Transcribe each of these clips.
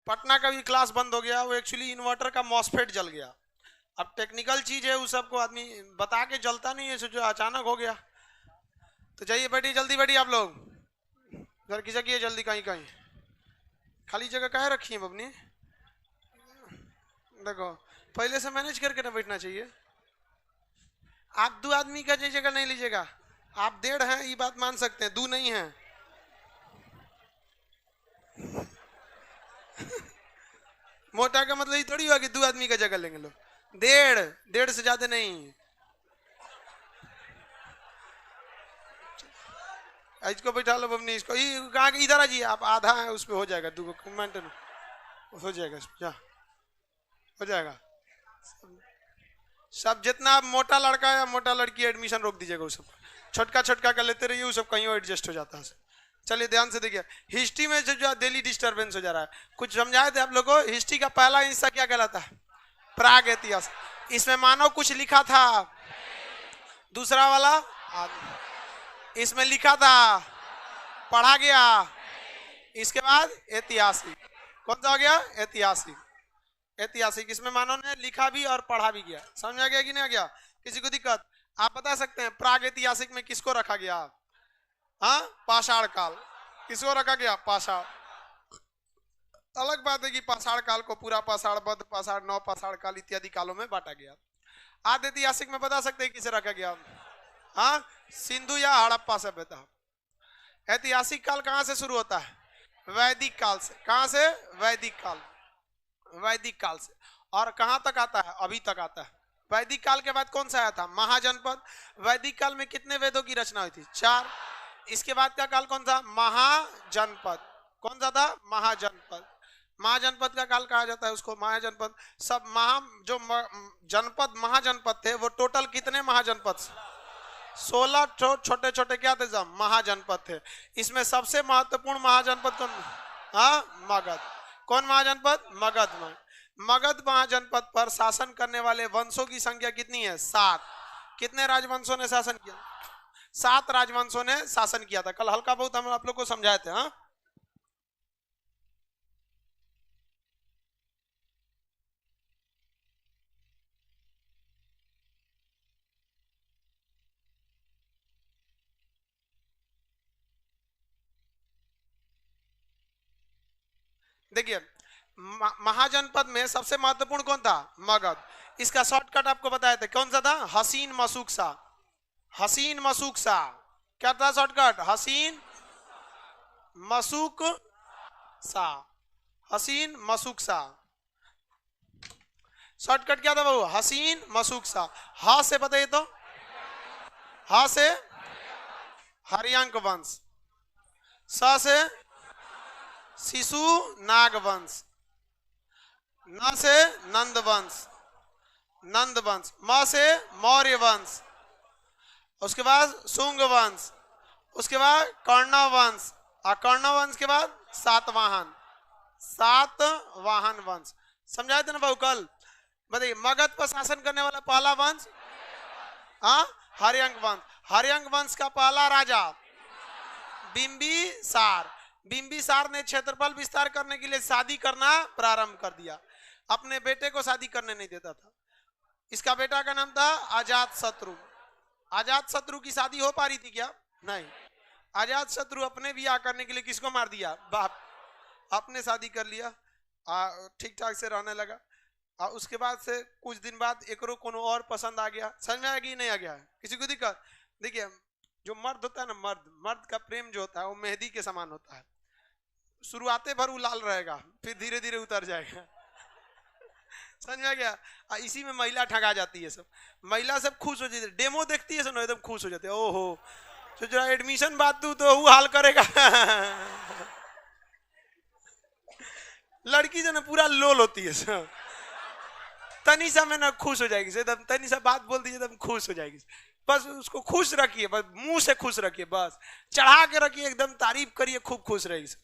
पटना का भी क्लास बंद हो गया, वो एक्चुअली इन्वर्टर का मॉसफेट जल गया। अब टेक्निकल चीज है, उस सबको आदमी बता के जलता नहीं है, जो अचानक हो गया। तो जाइए बैठिए, जल्दी बैठिए आप लोग, घर की जगह जल्दी, कहीं कहीं खाली जगह काहे रखी है बबनी? देखो पहले से मैनेज करके ना बैठना चाहिए। आप 2 आदमी का जगह नहीं लीजिएगा, आप 1.5 हैं ये बात मान सकते हैं, 2 नहीं है। मोटा का मतलब ये थोड़ी हुआ कि 2 आदमी का जगह लेंगे लोग, 1.5 से ज्यादा नहीं। इसको बैठा लो बबनी, इसको कहाँ के इधर आ जी, आप आधा है उस पर हो जाएगा, 2 कमेंट हो जाएगा, जा हो जाएगा सब। जितना मोटा लड़का या मोटा लड़की एडमिशन रोक दीजिएगा, वो सब छोटका छोटका का लेते रहिए, वो सब कहीं एडजस्ट हो जाता है। चलिए ध्यान से देखिए, हिस्ट्री में जो डेली डिस्टर्बेंस हो जा रहा है, कुछ समझाए थे आप लोगों को। हिस्ट्री का पहला हिस्सा क्या कहलाता है? प्राग इतिहास। इसमें मानो कुछ लिखा था, दूसरा वाला इसमें लिखा था, पढ़ा गया, इसके बाद ऐतिहासिक। कौन सा हो गया? ऐतिहासिक। ऐतिहासिक इसमें मानव ने लिखा भी और पढ़ा भी गया। समझ आ गया कि नहीं आ गया? किसी को दिक्कत? आप बता सकते हैं प्राग ऐतिहासिक में किसको रखा गया? हाँ, पाषाण काल। किसको रखा गया? पाषाण। अलग बात है कि पाषाण काल को पूरा पाषाण बद्ध पाषाण नव पाषाण काल इत्यादि कालों में बांटा गया। आद्य ऐतिहासिक में बता सकते हैं किसे रखा गया? हाँ, सिंधु या हड़प्पा सभ्यता। ऐतिहासिक काल कहां से शुरू होता है? वैदिक काल से। कहां से? वैदिक काल। वैदिक काल से। और कहां तक आता है? अभी तक आता है। वैदिक काल के बाद कौन सा आया था? महाजनपद। वैदिक काल में कितने वेदों की रचना हुई थी? 4। इसके बाद का काल कौन सा? महाजनपद। कौन सा था? महाजनपद। महाजनपद का काल कहा जाता है उसको, महाजनपद। सब जो जनपद महाजनपद थे, वो टोटल कितने महाजनपद? 16 छोटे छोटे क्या थे? सब महाजनपद थे। इसमें सबसे महत्वपूर्ण महाजनपद कौन? हाँ, मगध। कौन महाजनपद? मगध। मगध महाजनपद पर शासन करने वाले वंशों की संख्या कितनी है? 7। कितने राजवंशों ने शासन किया? 7 राजवंशों ने शासन किया था। कल हल्का बहुत हम आप लोग को समझाए थे। हाँ, देखिए महाजनपद में सबसे महत्वपूर्ण कौन था? मगध। इसका शॉर्टकट आपको बताया था, कौन सा था? हसीन मसूकसा। हसीन मसूकसा। क्या था शॉर्टकट? हसीन मसूकसा। हसीन मसूकसा। शॉर्टकट क्या था बाबू? हसीन मसूकसा। हा से बताइए तो। हा से हरियांक वंश। स से शिशु नाग वंश। न से नंद वंश। नंद वंश। म से मौर्य वंश। उसके बाद शुंग वंश। उसके बाद कर्ण वंश। और कर्ण वंश के बाद सातवाहन। सातवाहन वंश। समझाए थे ना बाबू कल? बताइए मगध पर शासन करने वाला पहला वंश? हाँ, हरियांक वंश। हरियांक वंश का पहला राजा बिंबिसार। बिंबिसार ने क्षेत्रफल विस्तार करने के लिए शादी करना प्रारंभ कर दिया। अपने बेटे को शादी करने नहीं देता था। इसका बेटा का नाम था अजात शत्रु। अजात शत्रु की शादी हो पा रही थी क्या? नहीं। अजात शत्रु अपने ब्याह करने के लिए किसको मार दिया? बाप। अपने शादी कर लिया, ठीक ठाक से रहने लगा। उसके बाद से कुछ दिन बाद एकरो कोनो और पसंद आ गया। समझ में आ गया नहीं आ गया? किसी को दिक्कत? देखिए जो मर्द होता है ना, मर्द का प्रेम जो होता है वो मेहंदी के समान होता है। शुरुआते भर वो लाल रहेगा, फिर धीरे धीरे उतर जाएगा। समझ में आ गया? इसी में महिला ठगा जाती है। सब महिला सब खुश हो जाती है, डेमो देखती है सब एकदम खुश हो जाते हैं। ओहो, तो जरा एडमिशन बात दू तो वो हाल करेगा। लड़की जो ना पूरा लोल होती है सब, तनी सा में ना खुश हो जाएगी, एकदम तनी सा बात बोल दीजिए एकदम खुश हो जाएगी। बस उसको खुश रखिए, बस मुंह से खुश रखिए, बस चढ़ा के रखिए, एकदम तारीफ करिए, खूब खुश रहेगी।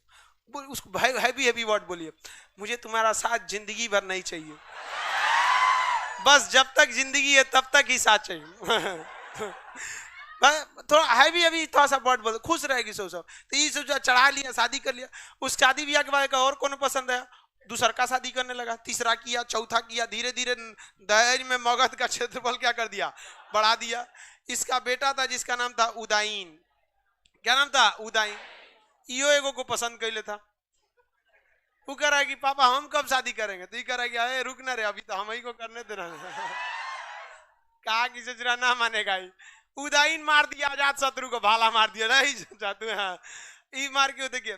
उसको हैवी हैवी वर्ड बोलिए, मुझे तुम्हारा साथ जिंदगी भर नहीं चाहिए, बस जब तक जिंदगी है तब तक ही साथ चाहिए। थोड़ा हैवी हैवी थोड़ा सा वर्ड बोल, खुश रहेगी सब। तो ये सब चढ़ा लिया, शादी कर लिया। उस शादी ब्याह के बाद और कौन पसंद है? दूसरा का शादी करने लगा, तीसरा किया, चौथा किया, धीरे धीरे दहेज में मगध का क्षेत्रफल क्या कर दिया, बढ़ा दिया। इसका बेटा था जिसका नाम था उदाइन। क्या नाम था? उदाइन। इो एगो को पसंद कर ले था। वो कह रहा है कि पापा हम कब शादी करेंगे, तो ये कह रहा है कि अरे रुक ना रे, अभी तो हम ही को करने देना। कहा कि ससुरा ना मानेगा ही। उदाइन मार दिया, अजात शत्रु को भाला मार दिया। नहीं चाहते हाँ, ई मार के देखिए,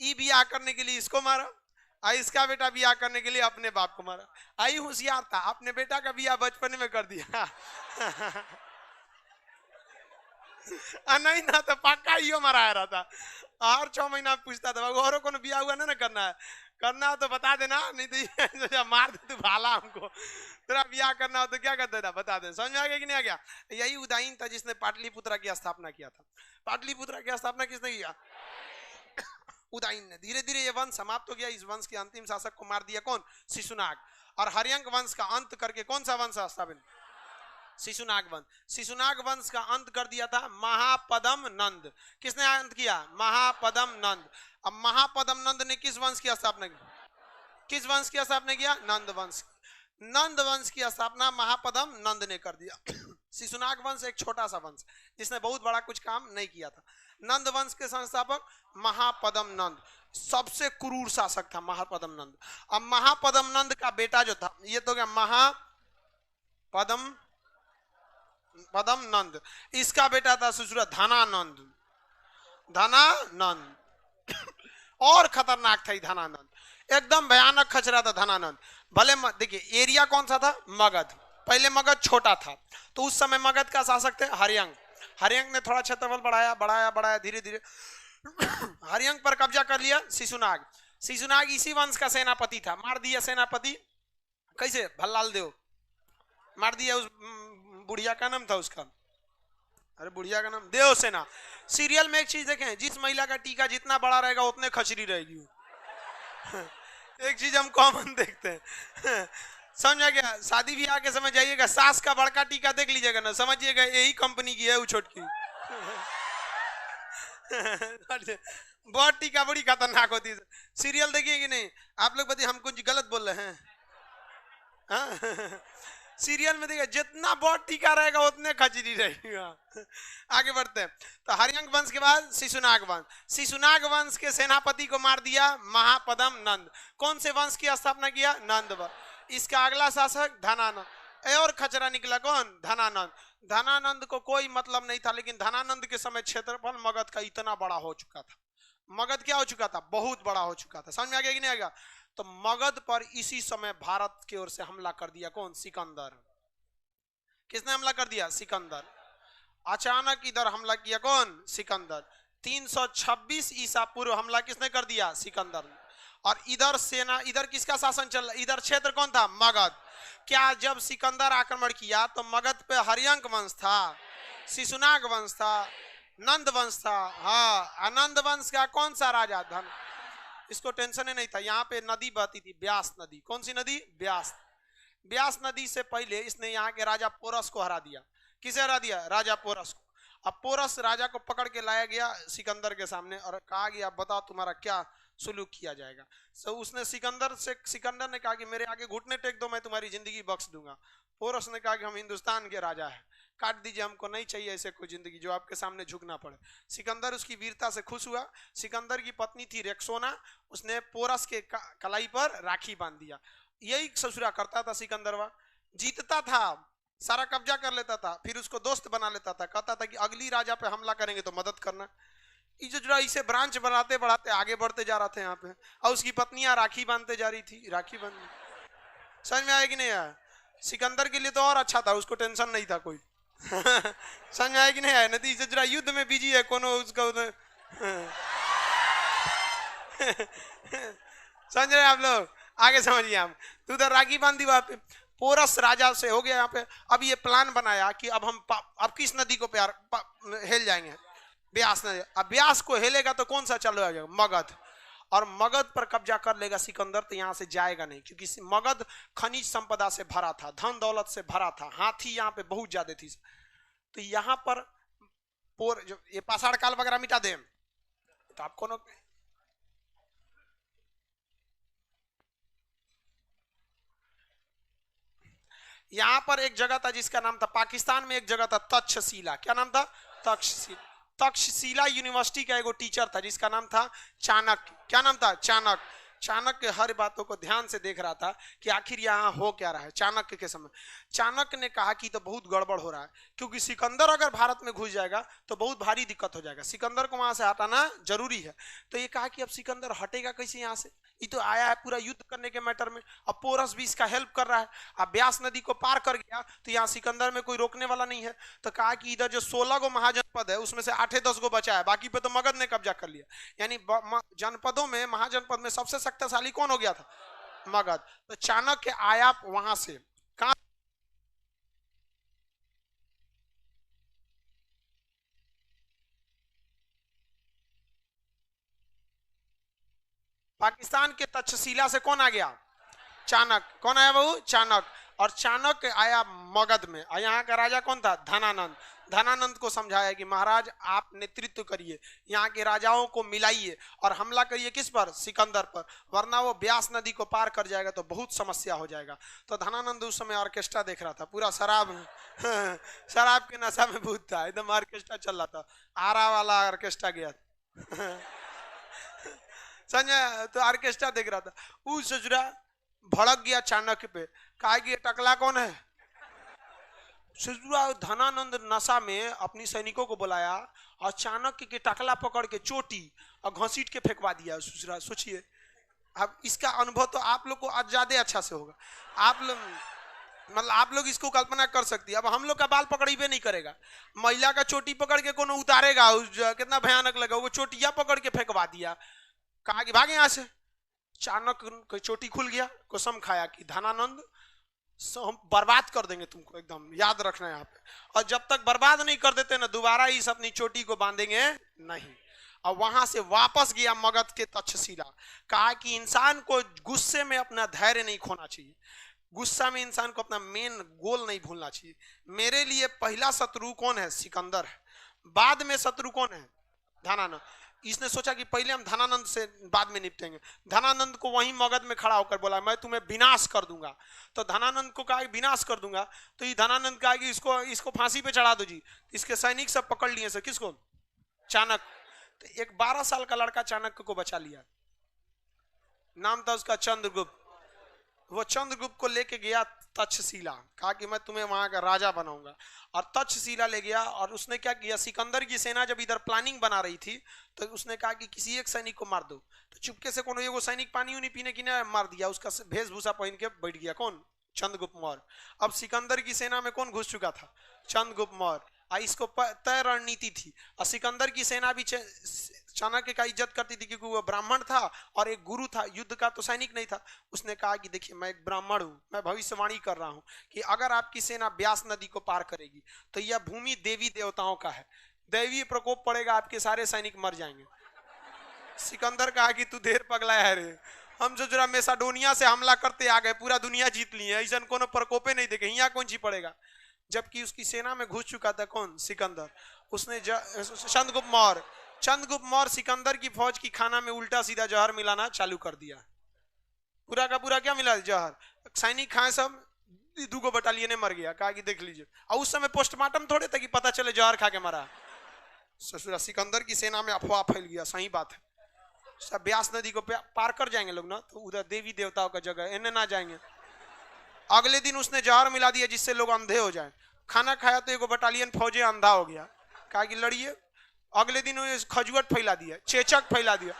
ई बियाह करने के लिए इसको मारा, आई इसका बेटा बियाह करने के लिए अपने बाप को मारा। आई होशियार था, अपने बेटा का बियाह बचपन में कर दिया। नहीं ना तो पक्का इो मराया रहा था। हर 6 महीना पूछता था और को बियाह हुआ ना करना है, करना हो तो बता देना, नहीं तो मार दे तू भाला हमको। तेरा बियाह करना हो तो क्या करता था बता दे। समझ में आ गया कि नहीं आ गया? यही उदाइन था जिसने पाटलिपुत्रा की स्थापना किया था। पाटलिपुत्रा की स्थापना किसने किया? उदाइन ने। धीरे धीरे ये वंश समाप्त हो गया। इस वंश के अंतिम शासक को मार दिया कौन? शिशुनाग। और हर्यंक वंश का अंत करके कौन सा वंश स्थापित? शिशुनाग वंश। शिशुनाग वंश का अंत कर दिया था महापदम नंद। किसने अंत किया? महापदम नंद। अब महापदम नंद ने किस वंश की स्थापना की? किस वंश की स्थापना किया? नंद वंश। नंद वंश की स्थापना महापदम नंद ने कर दिया। शिशुनाग वंश एक छोटा सा वंश जिसने बहुत बड़ा कुछ काम नहीं किया था। नंद वंश के संस्थापक महापदम नंद, सबसे क्रूर शासक था महापदम नंद। अब महापदम नंद का बेटा जो था, ये तो क्या महापदम पदम नंद, इसका बेटा था ससुरा धनानंद। धनानंद और खतरनाक था धनानंद, एकदम भयानक खचरा था धनानंद। भले देखिए एरिया कौन सा था? मगध। पहले मगध छोटा था तो उस समय मगध का शासक थे हर्यंक। हर्यंक ने थोड़ा क्षेत्रफल बढ़ाया बढ़ाया बढ़ाया, धीरे धीरे हर्यंक पर कब्जा कर लिया शिशुनाग। शिशुनाग इसी वंश का सेनापति था। मार दिया सेनापति, कैसे? भल्लाल देव मार दिया। उस बुढ़िया का नाम था उसका, अरे बुढ़िया का नाम देवसेना। सीरियल में एक चीज देखें, जिस महिला का टीका जितना बड़ा रहेगा उतने खचरी रहेगी। एक चीज हम कॉमन देखते हैं। समझा गया? शादी ब्याह के समय जाइएगा, सास का बड़का टीका देख लीजिएगा ना, समझिएगा यही कंपनी की है वो छोटकी। बहुत टीका बड़ी खतरनाक होती है। सीरियल देखिए कि नहीं आप लोग? बताइए हम कुछ गलत बोल रहे हैं? हाँ? सीरियल में देखिए जितना बहुत टीका रहेगा उतने खचरी रहेगा। आगे बढ़ते हैं। तो हर्यंक वंश के बाद शिशुनाग वंश। शिशुनाग वंश के सेनापति को मार दिया महापदम नंद। कौन से वंश की स्थापना किया? नंद वंश। इसका अगला शासक धनानंद। और खचरा निकला कौन? धनानंद। धनानंद को कोई मतलब नहीं था, लेकिन धनानंद के समय क्षेत्रफल मगध का इतना बड़ा हो चुका था। मगध क्या हो चुका था? बहुत बड़ा हो चुका था। समझ में आ गया कि नहीं आएगा? तो मगध पर इसी समय भारत की ओर से हमला कर दिया कौन? सिकंदर। किसने हमला कर दिया? सिकंदर। अचानक इधर हमला किया कौन? सिकंदर। 326 ईसा पूर्व हमला किसने कर दिया? सिकंदर। और इधर सेना, इधर किसका शासन चल रहा? इधर क्षेत्र कौन था? मगध। क्या जब सिकंदर आक्रमण किया तो मगध पे हर्यंक वंश था, शिशुनाग वंश था, नंद वंश था। हाँ, आनंद वंश का कौन सा राजा? धन। इसको टेंशन ही नहीं था। यहाँ पे नदी बहती थी, व्यास नदी। कौन सी नदी? व्यास। व्यास नदी से पहले इसने यहाँ के राजा पोरस को हरा दिया। किसे हरा दिया? राजा पोरस को। अब पोरस राजा को पकड़ के लाया गया सिकंदर के सामने और कहा गया बताओ तुम्हारा क्या सुलूक किया जाएगा। तो उसने सिकंदर ने कहा कि मेरे आगे घुटने टेक दो, मैं तुम्हारी जिंदगी बख्श दूंगा। पोरस ने कहा कि हम हिंदुस्तान के राजा हैं, काट दीजिए, हमको नहीं चाहिए ऐसे कोई जिंदगी जो आपके सामने झुकना पड़े। सिकंदर उसकी वीरता से खुश हुआ। सिकंदर की पत्नी थी रेक्सोना, उसने पोरस के कलाई पर राखी बांध दिया। यही ससुरा करता था सिकंदरवा। जीतता था, सारा कब्जा कर लेता था, फिर उसको दोस्त बना लेता था। कहता था कि अगली राजा पे हमला करेंगे तो मदद करना। इसे ब्रांच बनाते बढ़ाते आगे बढ़ते जा रहा था यहाँ पे। और उसकी पत्नियां राखी बांधते जा रही थी, राखी बांध। समझ में आया कि नहीं आया? सिकंदर के लिए तो और अच्छा था, उसको टेंशन नहीं था कोई। समझ में आया कि नहीं आया? नहीं तो युद्ध में बिजी है कोनो उसका। समझ रहे आप लोग? आगे समझिए हम। तो उधर राखी बांधी वहां पे, पोरस राजा से हो गया यहाँ पे। अब ये प्लान बनाया कि अब हम अब किस नदी को प्यार हेल जाएंगे? व्यास नदी। अब व्यास को हेलेगा तो कौन सा चल जाएगा? मगध। और मगध पर कब्जा कर लेगा सिकंदर तो यहाँ से जाएगा नहीं, क्योंकि मगध खनिज संपदा से भरा था, धन दौलत से भरा था, हाथी यहाँ पे बहुत ज्यादा थी। तो यहाँ पर जो ये पाषाण काल वगैरह मिटा दे तो आपको यहां पर एक जगह था जिसका नाम था, पाकिस्तान में एक जगह था तक्षशिला। क्या नाम था? तक्षशिला। तक्षशिला यूनिवर्सिटी का एक टीचर था जिसका नाम था चाणक्य। क्या नाम था? चाणक्य। चाणक्य हर बातों को ध्यान से देख रहा था कि आखिर यहाँ हो क्या रहा है। चाणक्य के समय चाणक्य ने कहा कि तो बहुत गड़बड़ हो रहा है, क्योंकि सिकंदर अगर भारत में घुस जाएगा तो बहुत भारी दिक्कत हो जाएगा, सिकंदर को वहां से हटाना जरूरी है। तो ये कहा कि अब सिकंदर हटेगा कैसे यहाँ से, ये तो आया है पूरा युद्ध करने के मैटर में, अब पोरस भी इसका हेल्प कर रहा है, अब ब्यास नदी को पार कर गया तो यहाँ सिकंदर में कोई रोकने वाला नहीं है। तो कहा कि इधर जो 16 गो महाजनपद है उसमें से 8-10 गो बचा है, बाकी पे तो मगध ने कब्जा कर लिया। यानी जनपदों में, महाजनपद में सबसे शक्तिशाली कौन हो गया था? मगध। तो चाणक्य आया वहां से, कहां? पाकिस्तान के तक्षशिला से कौन आ गया? चाणक्य। कौन आया बहू? चाणक्य। और चाणक्य आया मगध में, और यहाँ का राजा कौन था? धनानंद। धनानंद को समझाया कि महाराज आप नेतृत्व करिए, यहाँ के राजाओं को मिलाइए और हमला करिए किस पर? सिकंदर पर, वरना वो ब्यास नदी को पार कर जाएगा तो बहुत समस्या हो जाएगा। तो धनानंद उस समय ऑर्केस्ट्रा देख रहा था, पूरा शराब शराब के नशा में भूत था, एकदम ऑर्केस्ट्रा चल रहा था, आरा वाला ऑर्केस्ट्रा गया संजय तो ऑर्केस्ट्रा देख रहा था। वो ससुरा भड़क गया चाणक्य पे, कहा कि ये टकला कौन है? ससुरा धनानंद नशा में अपनी सैनिकों को बुलाया और चाणक्य के टकला पकड़ के चोटी और घसीट के फेंकवा दिया। ससुरा सोचिए, अब इसका अनुभव तो आप लोग को आज ज्यादा अच्छा से होगा। आप लोग मतलब आप लोग इसको कल्पना कर सकती है। अब हम लोग का बाल पकड़ीबे नहीं करेगा, महिला का चोटी पकड़ के कोनो उतारेगा, कितना भयानक लगा। वो चोटिया पकड़ के फेंकवा दिया, कहा कि भागे यहां से। चाणक्य की चोटी खुल गया, कसम खाया कि धनानंद हम बर्बाद कर देंगे तुमको, एकदम याद रखना यहाँ पे, और जब तक बर्बाद नहीं कर देते ना दोबारा इस अपनी चोटी को बांधेंगे नहीं। और वहां से वापस गया मगध के तक्षशिला, कहा कि इंसान को गुस्से में अपना धैर्य नहीं खोना चाहिए, गुस्सा में इंसान को अपना मेन गोल नहीं भूलना चाहिए। मेरे लिए पहला शत्रु कौन है? सिकंदर है, बाद में शत्रु कौन है? धनानंद। इसने सोचा कि पहले हम धनानंद से बाद में निपटेंगे। धनानंद को वहीं मगध में खड़ा होकर बोला मैं तुम्हें विनाश कर दूंगा। तो धनानंद को कहा विनाश कर दूंगा, तो ये धनानंद कहा कि इसको फांसी पे चढ़ा दो जी। इसके सैनिक सब पकड़ लिए सर, किसको? चाणक्य। तो एक 12 साल का लड़का चाणक्य को बचा लिया, नाम था उसका चंद्रगुप्त। वो चंद्रगुप्त को लेके गया तक्षशिला, कहा कि मैं तुम्हें वहां का राजा बनाऊंगा, और तक्षशिला ले गया। और उसने क्या किया, सिकंदर की सेना जब इधर प्लानिंग बना रही थी तो उसने कहा कि किसी एक सैनिक को मार दो। तो चुपके से कोनो एगो सैनिक पानी उनी पीने की ना मार दिया, उसका वेशभूषा पहन के बैठ गया। कौन? चंद्रगुप्त मौर्य। अब सिकंदर की सेना में कौन घुस चुका था? चंद्रगुप्त मौर्य। इसको तय रणनीति थी, और सिकंदर की सेना भी चाणक्य का इज्जत करती थी क्योंकि वो ब्राह्मण था और एक गुरु था, युद्ध का तो सैनिक नहीं था। उसने कहा कि देखिए मैं एक ब्राह्मण हूं, मैं भविष्यवाणी कर रहा हूं कि अगर आपकी सेना ब्यास नदी को पार करेगी तो यह भूमि देवी देवताओं का है, दैवीय प्रकोप पड़ेगा, आपके सारे सैनिक मर जाएंगे। सिकंदर कहा कि तू देर पगलाया है रे, हम जो जरा मैसेडोनिया से हमला करते आ गए, पूरा दुनिया जीत लिए, ऐसा कोनो प्रकोपे नहीं देखे, यहाँ कौन सी पड़ेगा। जबकि उसकी सेना में घुस चुका था कौन? सिकंदर। उसने चंद्रगुप्त मौर्य। चंद्रगुप्त मौर्य सिकंदर की फौज की खाना में उल्टा सीधा जहर मिलाना चालू कर दिया, पूरा का पूरा क्या मिला? जहर। सैनिक खाए सब, 2 बटालियन ने मर गया। कहा कि देख लीजिए, और उस समय पोस्टमार्टम थोड़े था कि पता चले जहर खा के मरा। ससुरा सिकंदर की सेना में अफवाह फैल गया, सही बात है, सब ब्यास नदी को पार कर जाएंगे लोग ना, तो उधर देवी देवताओं का जगह, इन्हें ना जाएंगे। अगले दिन उसने जहर मिला दिया जिससे लोग अंधे हो जाए। खाना खाया तो एगो बटालियन फौजी अंधा हो गया, कहा कि लड़िए। अगले दिन खजुआट फैला दिया, चेचक फैला दिया,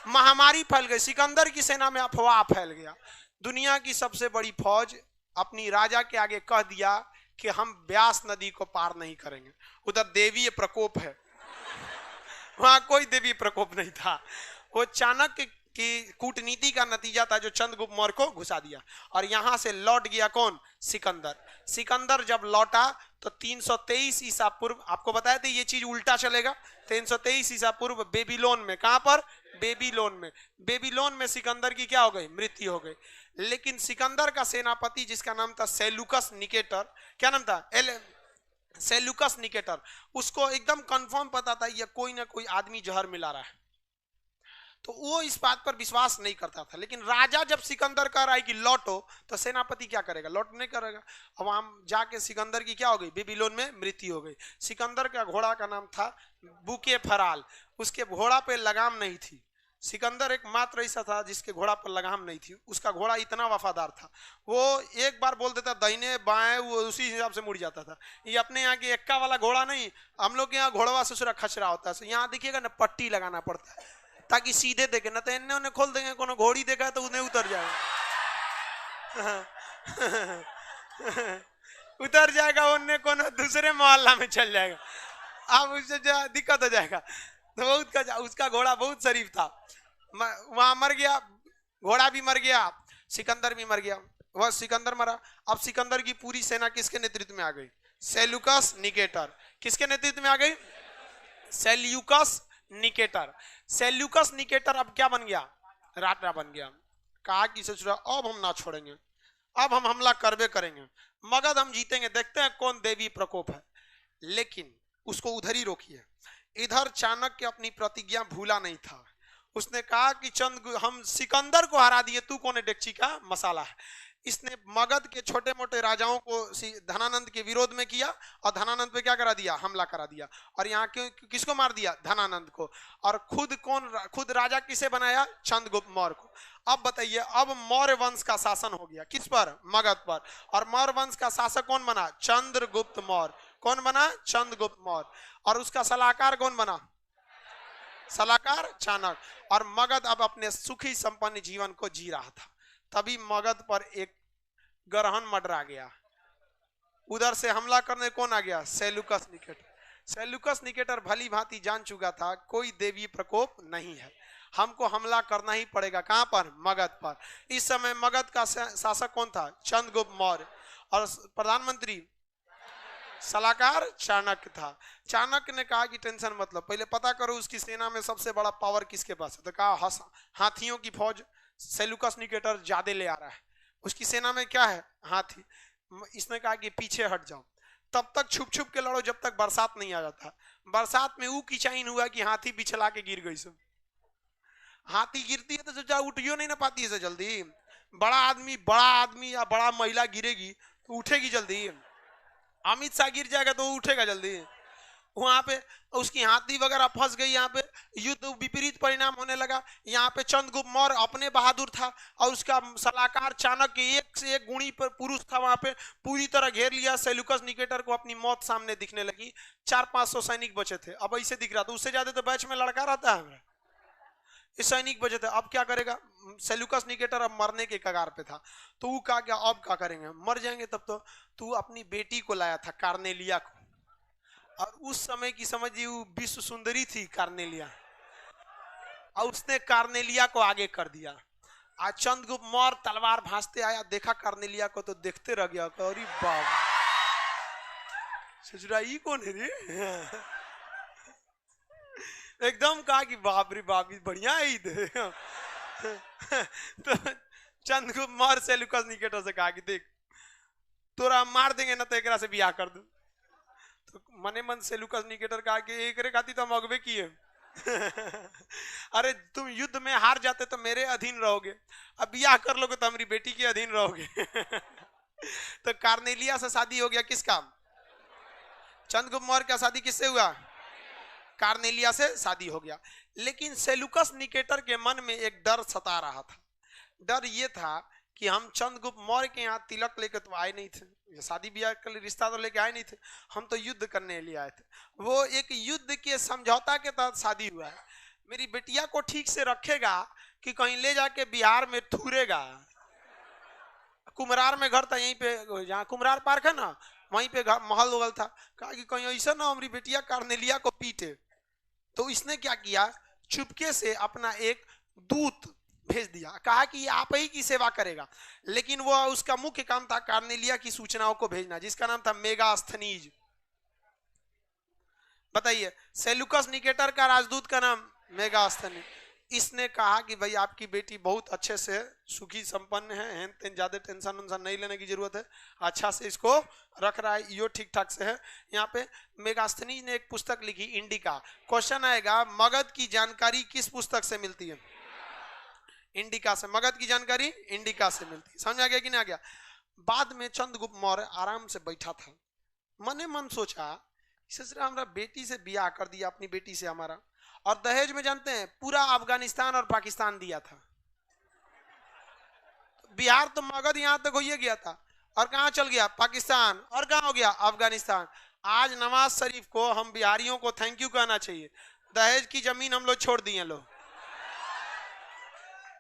महामारी फैल गई। सिकंदर की सेना में अफवाह फैल गया। दुनिया की सबसे बड़ी फौज अपनी राजा के आगे कह दिया कि हम ब्यास नदी को पार नहीं करेंगे, उधर देवीय प्रकोप है। वहां कोई देवी प्रकोप नहीं था, वो चाणक्य की कूटनीति का नतीजा था जो चंद्रगुप्त मौर्य को घुसा दिया। और यहां से लौट गया कौन? सिकंदर। सिकंदर जब लौटा तो 323 ईसा पूर्व, आपको बताया था ये चीज उल्टा चलेगा, 323 ईसा पूर्व बेबीलोन में, कहां पर? बेबीलोन में। बेबीलोन में सिकंदर की क्या हो गई? मृत्यु हो गई। लेकिन सिकंदर का सेनापति जिसका नाम था सेल्यूकस निकेटर, क्या नाम था? सेल्यूकस निकेटर, उसको एकदम कंफर्म पता था ये कोई ना कोई आदमी जहर मिला रहा है। तो वो इस बात पर विश्वास नहीं करता था। लेकिन राजा जब सिकंदर कह रहा है कि लौटो, तो सेनापति क्या करेगा? लौट नहीं करेगा। अब वहां जाके सिकंदर की क्या हो गई? बेबीलोन में मृत्यु हो गई। सिकंदर का घोड़ा का नाम था बुके फराल, उसके घोड़ा पे लगाम नहीं थी। सिकंदर एक मात्र ऐसा था जिसके घोड़ा पर लगाम नहीं थी। उसका घोड़ा इतना वफादार था, वो एक बार बोल देता दाहिने बाएं, वो उसी हिसाब से मुड़ जाता था। ये अपने यहाँ के एक्का वाला घोड़ा नहीं, हम लोग के यहाँ घोड़वा ससुरा खचरा होता है। यहाँ देखिएगा ना, पट्टी लगाना पड़ता है ताकि सीधे देखे, ना तो इन्हें उन्हें खोल देंगे, कोनो घोड़ी देखा तो उन्हें उतर जाएगा उतर जाएगा, उन्हें कोनो दूसरे मोहल्ला में चल जाएगा। अब उससे दिक्कत हो जाएगा। तो बहुत उसका घोड़ा बहुत शरीफ था, वहां मर गया, घोड़ा भी मर गया, सिकंदर भी मर गया। वह सिकंदर मरा। अब सिकंदर की पूरी सेना किसके नेतृत्व में आ गई? Seleucus Nicator. किसके नेतृत्व में आ गई? Seleucus Nicator. सेल्यूकस निकेटर अब क्या बन गया? राजा बन गया। कहा कि ससुरा अब हम ना छोड़ेंगे, अब हम हमला करबे करेंगे, मगध हम जीतेंगे, देखते हैं कौन देवी प्रकोप है। लेकिन उसको उधर ही रोकिए। इधर चाणक्य अपनी प्रतिज्ञा भूला नहीं था। उसने कहा कि चंद हम सिकंदर को हरा दिए, तू कौन है डेक्ची का मसाला है। इसने मगध के छोटे मोटे राजाओं को धनानंद के विरोध में किया और धनानंद पे क्या करा दिया? हमला करा दिया। और यहाँ किसको मार दिया? धनानंद को। और खुद राजा किसे बनाया? चंद्रगुप्त मौर्य को। अब बताइए, अब मौर्य वंश का शासन हो गया किस पर? मगध पर। और मौर्य वंश का शासक कौन बना? चंद्रगुप्त मौर्य। कौन बना? चंद्रगुप्त मौर्य। और उसका सलाहकार कौन बना? सलाहकार चाणक्य। और मगध अब अपने सुखी संपन्न जीवन को जी रहा था। तभी मगध पर एक ग्रहण मंडरा गया। उधर से हमला करने कौन आ गया? Seleucus Nicator. सेल्यूकस निकेटर भली भांति जान चुका था कोई देवी प्रकोप नहीं है, हमको हमला करना ही पड़ेगा। कहां पर? मगध पर। इस समय मगध का शासक कौन था? चंद्रगुप्त मौर्य। और प्रधानमंत्री सलाहकार चाणक्य था। चाणक्य ने कहा कि टेंशन मत लो, पहले पता करो उसकी सेना में सबसे बड़ा पावर किसके पास है। तो कहा हाथियों की फौज सेल्यूकस निकेटर ज्यादा ले आ रहा है, उसकी सेना में क्या है? हाथी। इसने कहा कि पीछे हट जाओ, तब तक छुप छुप के लड़ो जब तक बरसात नहीं आ जाता। बरसात में ऊ किचाइन हुआ कि हाथी बिछला के गिर गई। सब हाथी गिरती है तो सोचा उठियो नहीं ना पाती है जल्दी। बड़ा आदमी या बड़ा महिला गिरेगी तो उठेगी जल्दी। अमित शाह गिर जाएगा तो उठेगा जल्दी। वहां पे उसकी हाथी वगैरह फंस गई। यहाँ पे युद्ध विपरीत परिणाम होने लगा। यहाँ पे चंद्रगुप्त मौर्य अपने बहादुर था और उसका सलाहकार चाणक्य एक से एक गुणी पर पुरुष था। वहां पे पूरी तरह घेर लिया। सेल्यूकस निकेटर को अपनी मौत सामने दिखने लगी। 400-500 सैनिक बचे थे। अब ऐसे दिख रहा था, उससे ज्यादा तो बैच में लड़का रहता है। ये सैनिक बचे थे। अब क्या करेगा? सेल्यूकस निकेटर अब मरने के कगार पे था। तो वो कहा क्या अब क्या करेंगे? मर जाएंगे तब तो। तू अपनी बेटी को लाया था, कार्नेलिया को। और उस समय की समझिए वो विश्व सुंदरी थी कार्नेलिया, और उसने कार्नेलिया को आगे कर दिया। आज चंद्रगुप्त मौर्य तलवार भांजते आया, देखा कार्नेलिया को तो देखते रह गया। अरे बाप, ससुरा ये कौन है रे? एकदम कहा कि बाप रे बाप, बढ़िया है। तो चंद्रगुप्त मौर्य सेल्यूकस निकेटर से कहा कि देख तोरा मार देंगे ना तो एक से बियाह कर दू। तो मने मन सेल्यूकस निकेटर कहा कि एक रे खाती तो हम अगबे किए। अरे तुम युद्ध में हार जाते तो मेरे अधीन रहोगे, अब बियाह कर लोगे तो हमारी बेटी के अधीन रहोगे। तो कार्नेलिया से शादी हो गया किसका? चंद्रगुप्त मौर्य का शादी किससे हुआ? कार्नेलिया से शादी हो गया। लेकिन सेल्यूकस निकेटर के मन में एक डर सता रहा था। डर ये था कि हम चंद्रगुप्त मौर्य के यहाँ तिलक लेके तो आए नहीं थे, शादी ब्याह के लिए रिश्ता तो लेके आए नहीं थे, हम तो युद्ध करने लिए आए थे। वो एक युद्ध के समझौता के तहत शादी हुआ है। मेरी बेटिया को ठीक से रखेगा कि कहीं ले जाके बिहार में थूरेगा। कुमरार में घर था, यहीं पे जहाँ कुमरार पार्क है ना, वहीं पे महल उगल था। कहा कि कहीं ऐसा ना हमारी बेटिया कार्नेलिया को पीटे। तो इसने क्या किया, चुपके से अपना एक दूत भेज दिया। कहा कि आप ही की सेवा करेगा, लेकिन वो उसका मुख्य काम था कार्नेलिया की सूचनाओं को भेजना, जिसका नाम था मेगास्थनीज। बताइए, सेल्यूकस निकेटर का राजदूत का नाम मेगास्थनीज। इसने कहा कि भाई आपकी बेटी बहुत अच्छे से सुखी संपन्न है, हेन तेन ज्यादा टेंशन उनसन नहीं लेने की जरूरत है, अच्छा से इसको रख रहा है, यो ठीक ठाक से है। यहाँ पे मेगास्थनी ने एक पुस्तक लिखी इंडिका। क्वेश्चन आएगा मगध की जानकारी किस पुस्तक से मिलती है? इंडिका से। मगध की जानकारी इंडिका से मिलती है। समझ आ गया कि नहीं आ गया? बाद में चंद्रगुप्त मौर्य आराम से बैठा था, मने मन सोचा ससुरा हमारा बेटी से ब्याह कर दिया, अपनी बेटी से हमारा, और दहेज में जानते हैं पूरा अफगानिस्तान और पाकिस्तान दिया था। बिहार तो मगध यहां तक हो ही गया था, और कहां चल गया? पाकिस्तान, और कहां हो गया? अफगानिस्तान। आज नवाज शरीफ को हम बिहारियों को थैंक यू कहना चाहिए, दहेज की जमीन हम लोग छोड़ दिए। लोग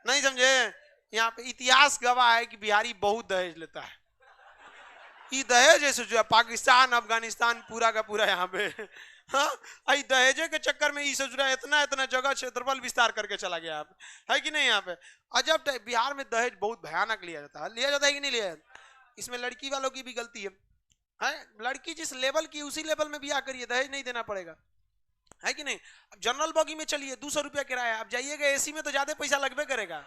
नहीं समझे? यहाँ पे इतिहास गवाह है कि बिहारी बहुत दहेज लेता है। ये दहेज है जो पाकिस्तान अफगानिस्तान पूरा का पूरा यहाँ पे, हाँ, दहेजे के चक्कर में इतना इतना जगह क्षेत्रफल विस्तार करके चला गया आप, है कि नहीं? यहाँ पे अजब बिहार में दहेज बहुत भयानक लिया जाता है कि नहीं लिया जाता? इसमें लड़की वालों की भी गलती है। लड़की जिस लेवल की उसी लेवल में ब्याह करिए, दहेज नहीं देना पड़ेगा, है कि नहीं? अब जनरल बॉगी में चलिए 200 रुपया किराया, अब जाइएगा एसी में तो ज्यादा पैसा लगभग करेगा।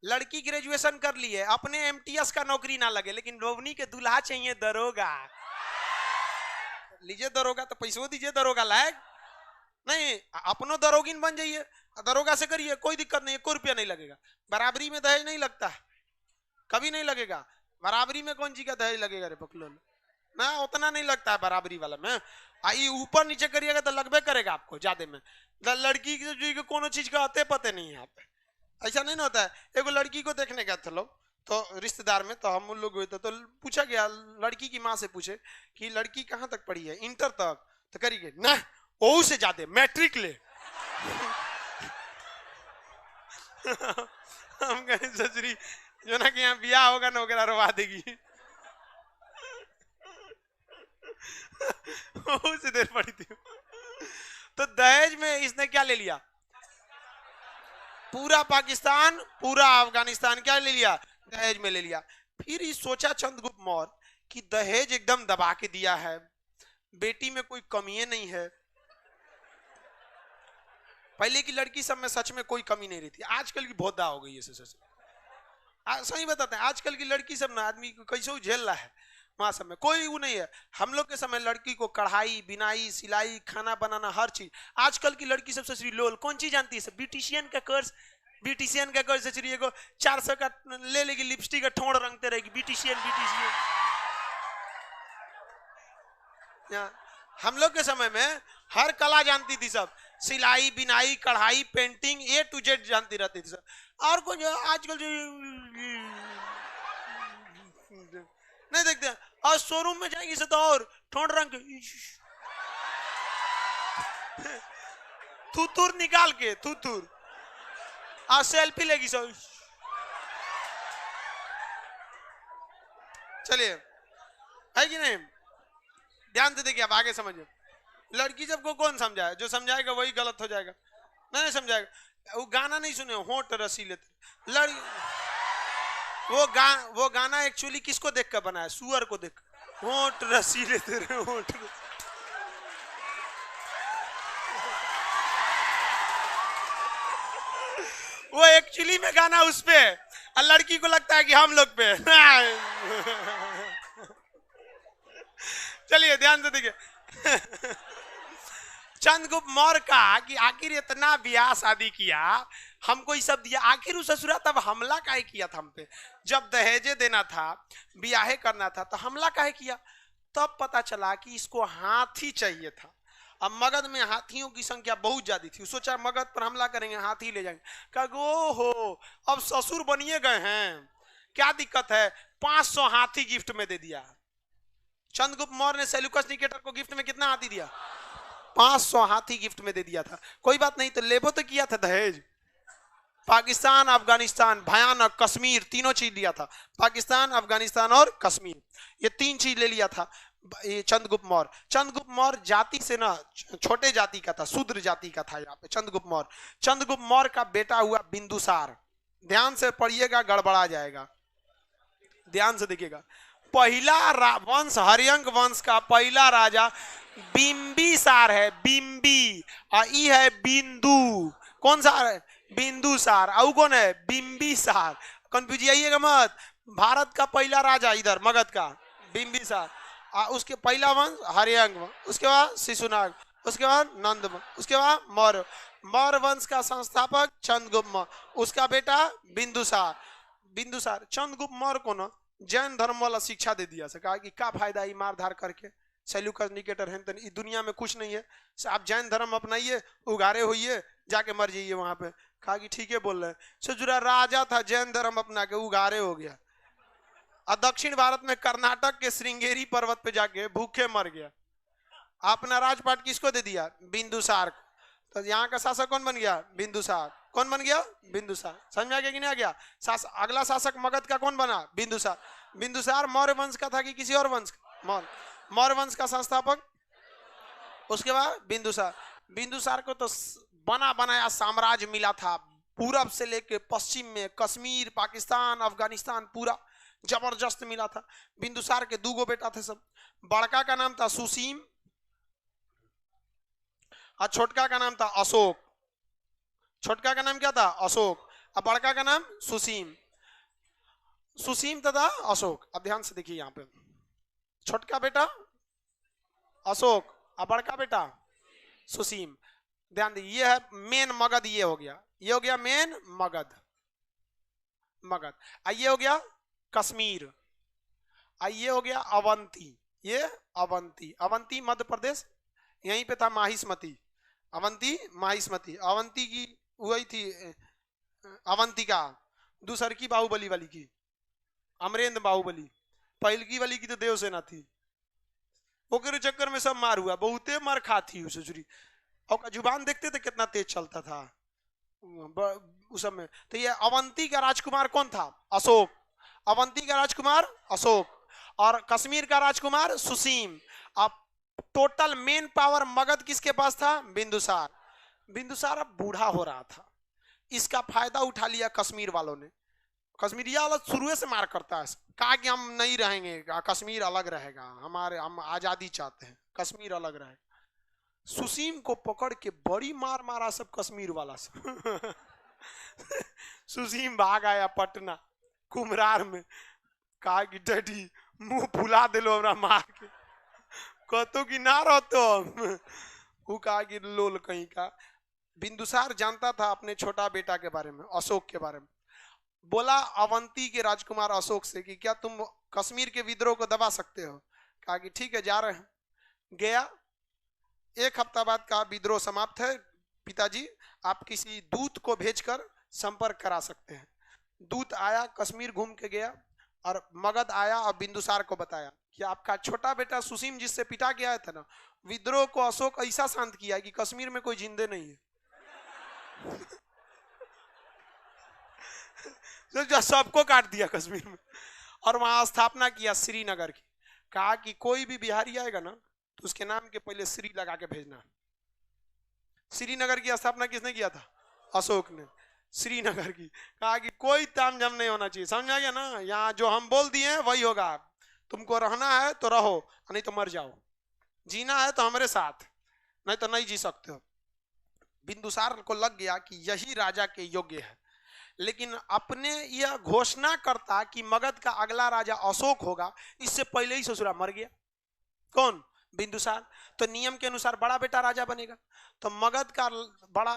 लड़की ग्रेजुएशन कर ली है, अपने एमटीएस का नौकरी ना लगे, लेकिन रोवनी के दूल्हा चाहिए दरोगा। लीजिए दरोगा, तो पैसों दीजिए दरोगा लायक नहीं, अपनो दरोगिन बन जाइए, दरोगा से करिए, कोई दिक्कत नहीं है, कोई रुपया नहीं लगेगा। बराबरी में दहेज नहीं लगता है, कभी नहीं लगेगा। बराबरी में कौन सी का दहेज लगेगा रे पकलोल? ना, उतना नहीं लगता है बराबरी वाला में। आई ऊपर नीचे करिएगा तो लगभग करेगा आपको ज्यादा में। लड़की की कोनो चीज का अते पते नहीं है यहाँ पे, ऐसा नहीं ना होता है। एगो लड़की को देखने गए थे लोग, तो रिश्तेदार में, तो हम लोग हुए थे, तो पूछा गया लड़की की माँ से, पूछे कि लड़की कहाँ तक पढ़ी है? इंटर तक। तो करी गए ना, ओ से ज्यादा मैट्रिक ले। हम कहें ससुरी जो ना कि यहाँ ब्याह होगा ना वगैरह रोवा देगी। से देर पड़ी थी। तो दहेज में इसने क्या ले लिया? पूरा पाकिस्तान, पूरा अफगानिस्तान क्या ले लिया? दहेज में ले लिया। फिर ये सोचा चंद्रगुप्त मौर्य कि दहेज एकदम दबा के दिया है, बेटी में कोई कमी नहीं है। पहले की लड़की सब में सच में कोई कमी नहीं रहती, आजकल की बहुत दा हो गई है। सही बताते हैं, आजकल की लड़की सब ना आदमी कैसे झेल रहा है, वहां सब में कोई वो नहीं है। हम लोग के समय लड़की को कढ़ाई, बिनाई, सिलाई, खाना बनाना, हर चीज। आजकल की लड़की सब ससुरी लोल कौन चीज जानती है? ब्यूटिशियन का कोर्स, ब्यूटिशियन का कोर्स ससुरी को 400 का ले लेगी, लिपस्टिक का ठोड़ रंगते रहेगी, ब्यूटिशियन ब्यूटिशियन। हम लोग के समय में हर कला जानती थी सब, सिलाई, बिनाई, कढ़ाई, पेंटिंग, A to Z जानती रहती थी सब। और कुछ आजकल जो नहीं देखते, और शोरूम में जाएंगे से तो और ठोड़ रंग थूथूर निकाल के थूथूर, और सेल्फी लेगी सब। चलिए, है कि नहीं? ध्यान से देखिए, अब आगे समझिए। लड़की सबको कौन समझाए? जो समझाएगा वही गलत हो जाएगा, नहीं समझाएगा। वो गाना नहीं सुने, होंठ रसीले थे वो गाना एक्चुअली किसको देख कर बना है? सुअर को देख, होंठ रसीले तेरे होंठ। वो एक्चुअली में गाना उस पे, और लड़की को लगता है कि हम लोग पे। चलिए ध्यान से देखिए। चंद्रगुप्त मौर्य का कि आखिर इतना ब्याह शादी किया, हमको ये सब दिया, आखिर उस ससुरा तब हमला काहे किया था हम पे? जब दहेजे देना था, ब्याहे करना था, तो हमला काहे किया? तब पता चला कि इसको हाथी चाहिए था। अब मगध में हाथियों की संख्या बहुत ज्यादा थी, सोचा मगध पर हमला करेंगे, हाथी ले जाएंगे। कहा हो अब ससुर बनिए गए हैं, क्या दिक्कत है? 500 हाथी गिफ्ट में दे दिया। चंद्रगुप्त मौर्य ने सेल्यूकस निकेटर को गिफ्ट में कितना हाथी दिया? 500 हाथी गिफ्ट में दे दिया था। कोई बात नहीं, तो लेबो तो किया था दहेज। पाकिस्तान, अफगानिस्तान, भयानक, कश्मीर, तीनों चीज लिया था। पाकिस्तान, अफगानिस्तान और कश्मीर, ये 3 चीज ले लिया था ये चंद्रगुप्त मौर्य। चंद्रगुप्त मौर्य जाति से ना छोटे जाति का था, शूद्र जाति का था। यहाँ पे चंद्रगुप्त मौर्य, चंद्रगुप्त मौर्य का बेटा हुआ बिंदुसार। ध्यान से पढ़िएगा, गड़बड़ा जाएगा, ध्यान से देखिएगा। पहला वंश हर्यंक वंश का पहला राजा बिंबिसार है, बिंबी, और ई है बिंदु। कौन सा है? बिंदुसार। और कौन है? बिंबिसार। कंफ्यूज आइएगा मत। भारत का पहला राजा इधर मगध का बिंबिसार, उसके पहला वंश हर्यंक, उसके बाद शिशुनाग, उसके बाद नंद, उसके बाद मौर्य। मौर्य वंश का संस्थापक चंद्रगुप्त, उसका बेटा बिंदुसार। बिंदुसार चंद्रगुप्त मौर्य को ना जैन धर्म वाला शिक्षा दे दिया से, कहा कि क्या फायदा है मार धार करके, सेल्यूकस निकेटर है इस दुनिया में कुछ नहीं है, आप जैन धर्म अपनाइए, उगारे होइए, जाके मर जाइए वहां पे। कहा कि ठीक है बोल रहे हैं। सजुरा राजा था, जैन धर्म अपना के उगारे हो गया, और दक्षिण भारत में कर्नाटक के श्रृंगेरी पर्वत पे जाके भूखे मर गया। अपना राजपाट किसको दे दिया? बिंदुसार को। तो यहाँ का शासक कौन बन गया? बिंदुसार। कौन बन गया? बिंदुसार। समझ में आ गया कि नहीं आ गया? अगला शासक मगध का कौन बना? बिंदुसार। बिंदुसार मौर्य वंश का था कि किसी और वंश का? मौर्य वंश का संस्थापक। उसके बाद बिंदुसार। बिंदुसार को तो बना बनाया साम्राज्य मिला था, पूरब से लेके पश्चिम में, कश्मीर, पाकिस्तान, अफगानिस्तान, पूरा जबरदस्त मिला था। बिंदुसार के दो बेटा थे सब। बड़का का नाम था सुसीम और छोटका का नाम था अशोक। छोटका का नाम क्या था? अशोक। और बड़का का नाम सुसीम। सुसीम तथा अशोक। अब ध्यान से देखिए यहाँ पे, छोटका बेटा अशोक और बड़का बेटा सुसीम। ध्यान दीजिए, ये है मेन मगध, ये हो गया, ये हो गया मेन मगध, मगध। ये हो गया कश्मीर, ये हो गया अवंती, ये अवंती। अवंती मध्य प्रदेश, यहीं पे था माहिष्मती, अवंती माहिष्मती। अवंती की वही थी अवंतिका, दूसर की बाहुबली वाली की, अमरेंद्र बाहुबली। पहलकी वाली की तो देवसेना थी, ओकरे चक्कर में सब मार हुआ, बहुते मार खाती उस ससुरी। और जुबान देखते थे कितना तेज चलता था उस समय। तो ये अवंती का राजकुमार कौन था? अशोक। अवंती का राजकुमार अशोक और कश्मीर का राजकुमार सुसीम। अब टोटल मेन पावर मगध किसके पास था? बिंदुसार। बिंदुसार अब बूढ़ा हो रहा था, इसका फायदा उठा लिया कश्मीर वालों ने। कश्मीरिया वाला शुरू से मार करता है, कहा कि हम नहीं रहेंगे, कश्मीर अलग रहेगा, हम आजादी चाहते हैं, कश्मीर अलग रहेगा। सुसीम को पकड़ के बड़ी मार मारा सब कश्मीर वाला सब। सुसीम भाग आया पटना कुमरार में, कहा कि डैडी मुंह फुला दिलो हमरा मार के, कहतो कि ना रहतो। वो कहा कि लोल कहीं का। बिंदुसार जानता था अपने छोटा बेटा के बारे में, अशोक के बारे में। बोला अवंती के राजकुमार अशोक से कि क्या तुम कश्मीर के विद्रोह को दबा सकते हो? कहा कि ठीक है, जा रहे हैं। गया, एक हफ्ता बाद का विद्रोह समाप्त है पिताजी, आप किसी दूत को भेजकर संपर्क करा सकते हैं। दूत आया, कश्मीर घूम के गया और मगध आया और बिंदुसार को बताया कि आपका छोटा बेटा सुसीम जिससे पिटा के आया था ना, विद्रोह को अशोक ऐसा शांत किया कि कश्मीर में कोई जिंदे नहीं है। सबको काट दिया कश्मीर में, और वहां स्थापना किया श्रीनगर की। कहा कि कोई भी बिहारी आएगा ना तो उसके नाम के पहले श्री लगा के भेजना। श्रीनगर की स्थापना किसने किया था? अशोक ने, श्रीनगर की। कहा कि कोई तामझाम नहीं होना चाहिए, समझ आ गया ना? यहाँ जो हम बोल दिए हैं वही होगा, तुमको रहना है तो रहो, नहीं तो मर जाओ, जीना है तो हमारे साथ, नहीं तो नहीं जी सकते हो। बिंदुसार को लग गया कि यही राजा के योग्य है, लेकिन अपने यह घोषणा करता कि मगध का अगला राजा अशोक होगा, इससे पहले ही ससुरा मर गया। कौन? बिंदुसार। तो नियम के अनुसार बड़ा बेटा राजा बनेगा, तो मगध का बड़ा,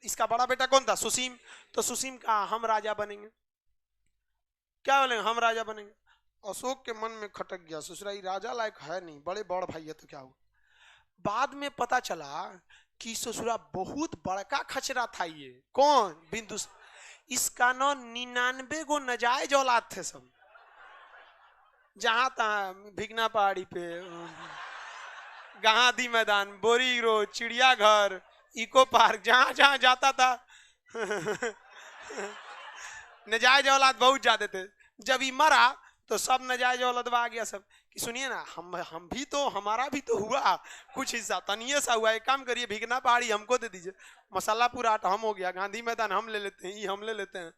इसका बड़ा बेटा कौन था? सुसीम। तो सुसीम का हम राजा बनेंगे, क्या बोलेंगे? हम राजा बनेंगे। अशोक के मन में खटक गया, ससुरा राजा लायक है नहीं, बड़े बड़ भाई है तो क्या हुआ। बाद में पता चला कि ससुरा बहुत बड़का खचरा था ये। कौन? बिंदुसार। इसका ना 99 गो नजायज औलाद थे सब, जहां तहां, भिगना पहाड़ी पे, गांधी मैदान, बोरी रोड, चिड़ियाघर, इको पार्क, जहां जहां जाता था नजायज औलाद बहुत ज्यादा थे। जब ये मरा तो सब नजायज औलाद आ गया सब कि सुनिए ना, हम भी तो, हमारा भी तो हुआ कुछ हिस्सा, तनिए सा हुआ, एक काम करिए, भिगना पहाड़ी हमको दे दीजिए, मसालापुर आटा हम हो गया, गांधी मैदान हम ले लेते हैं, ये हम ले लेते हैं।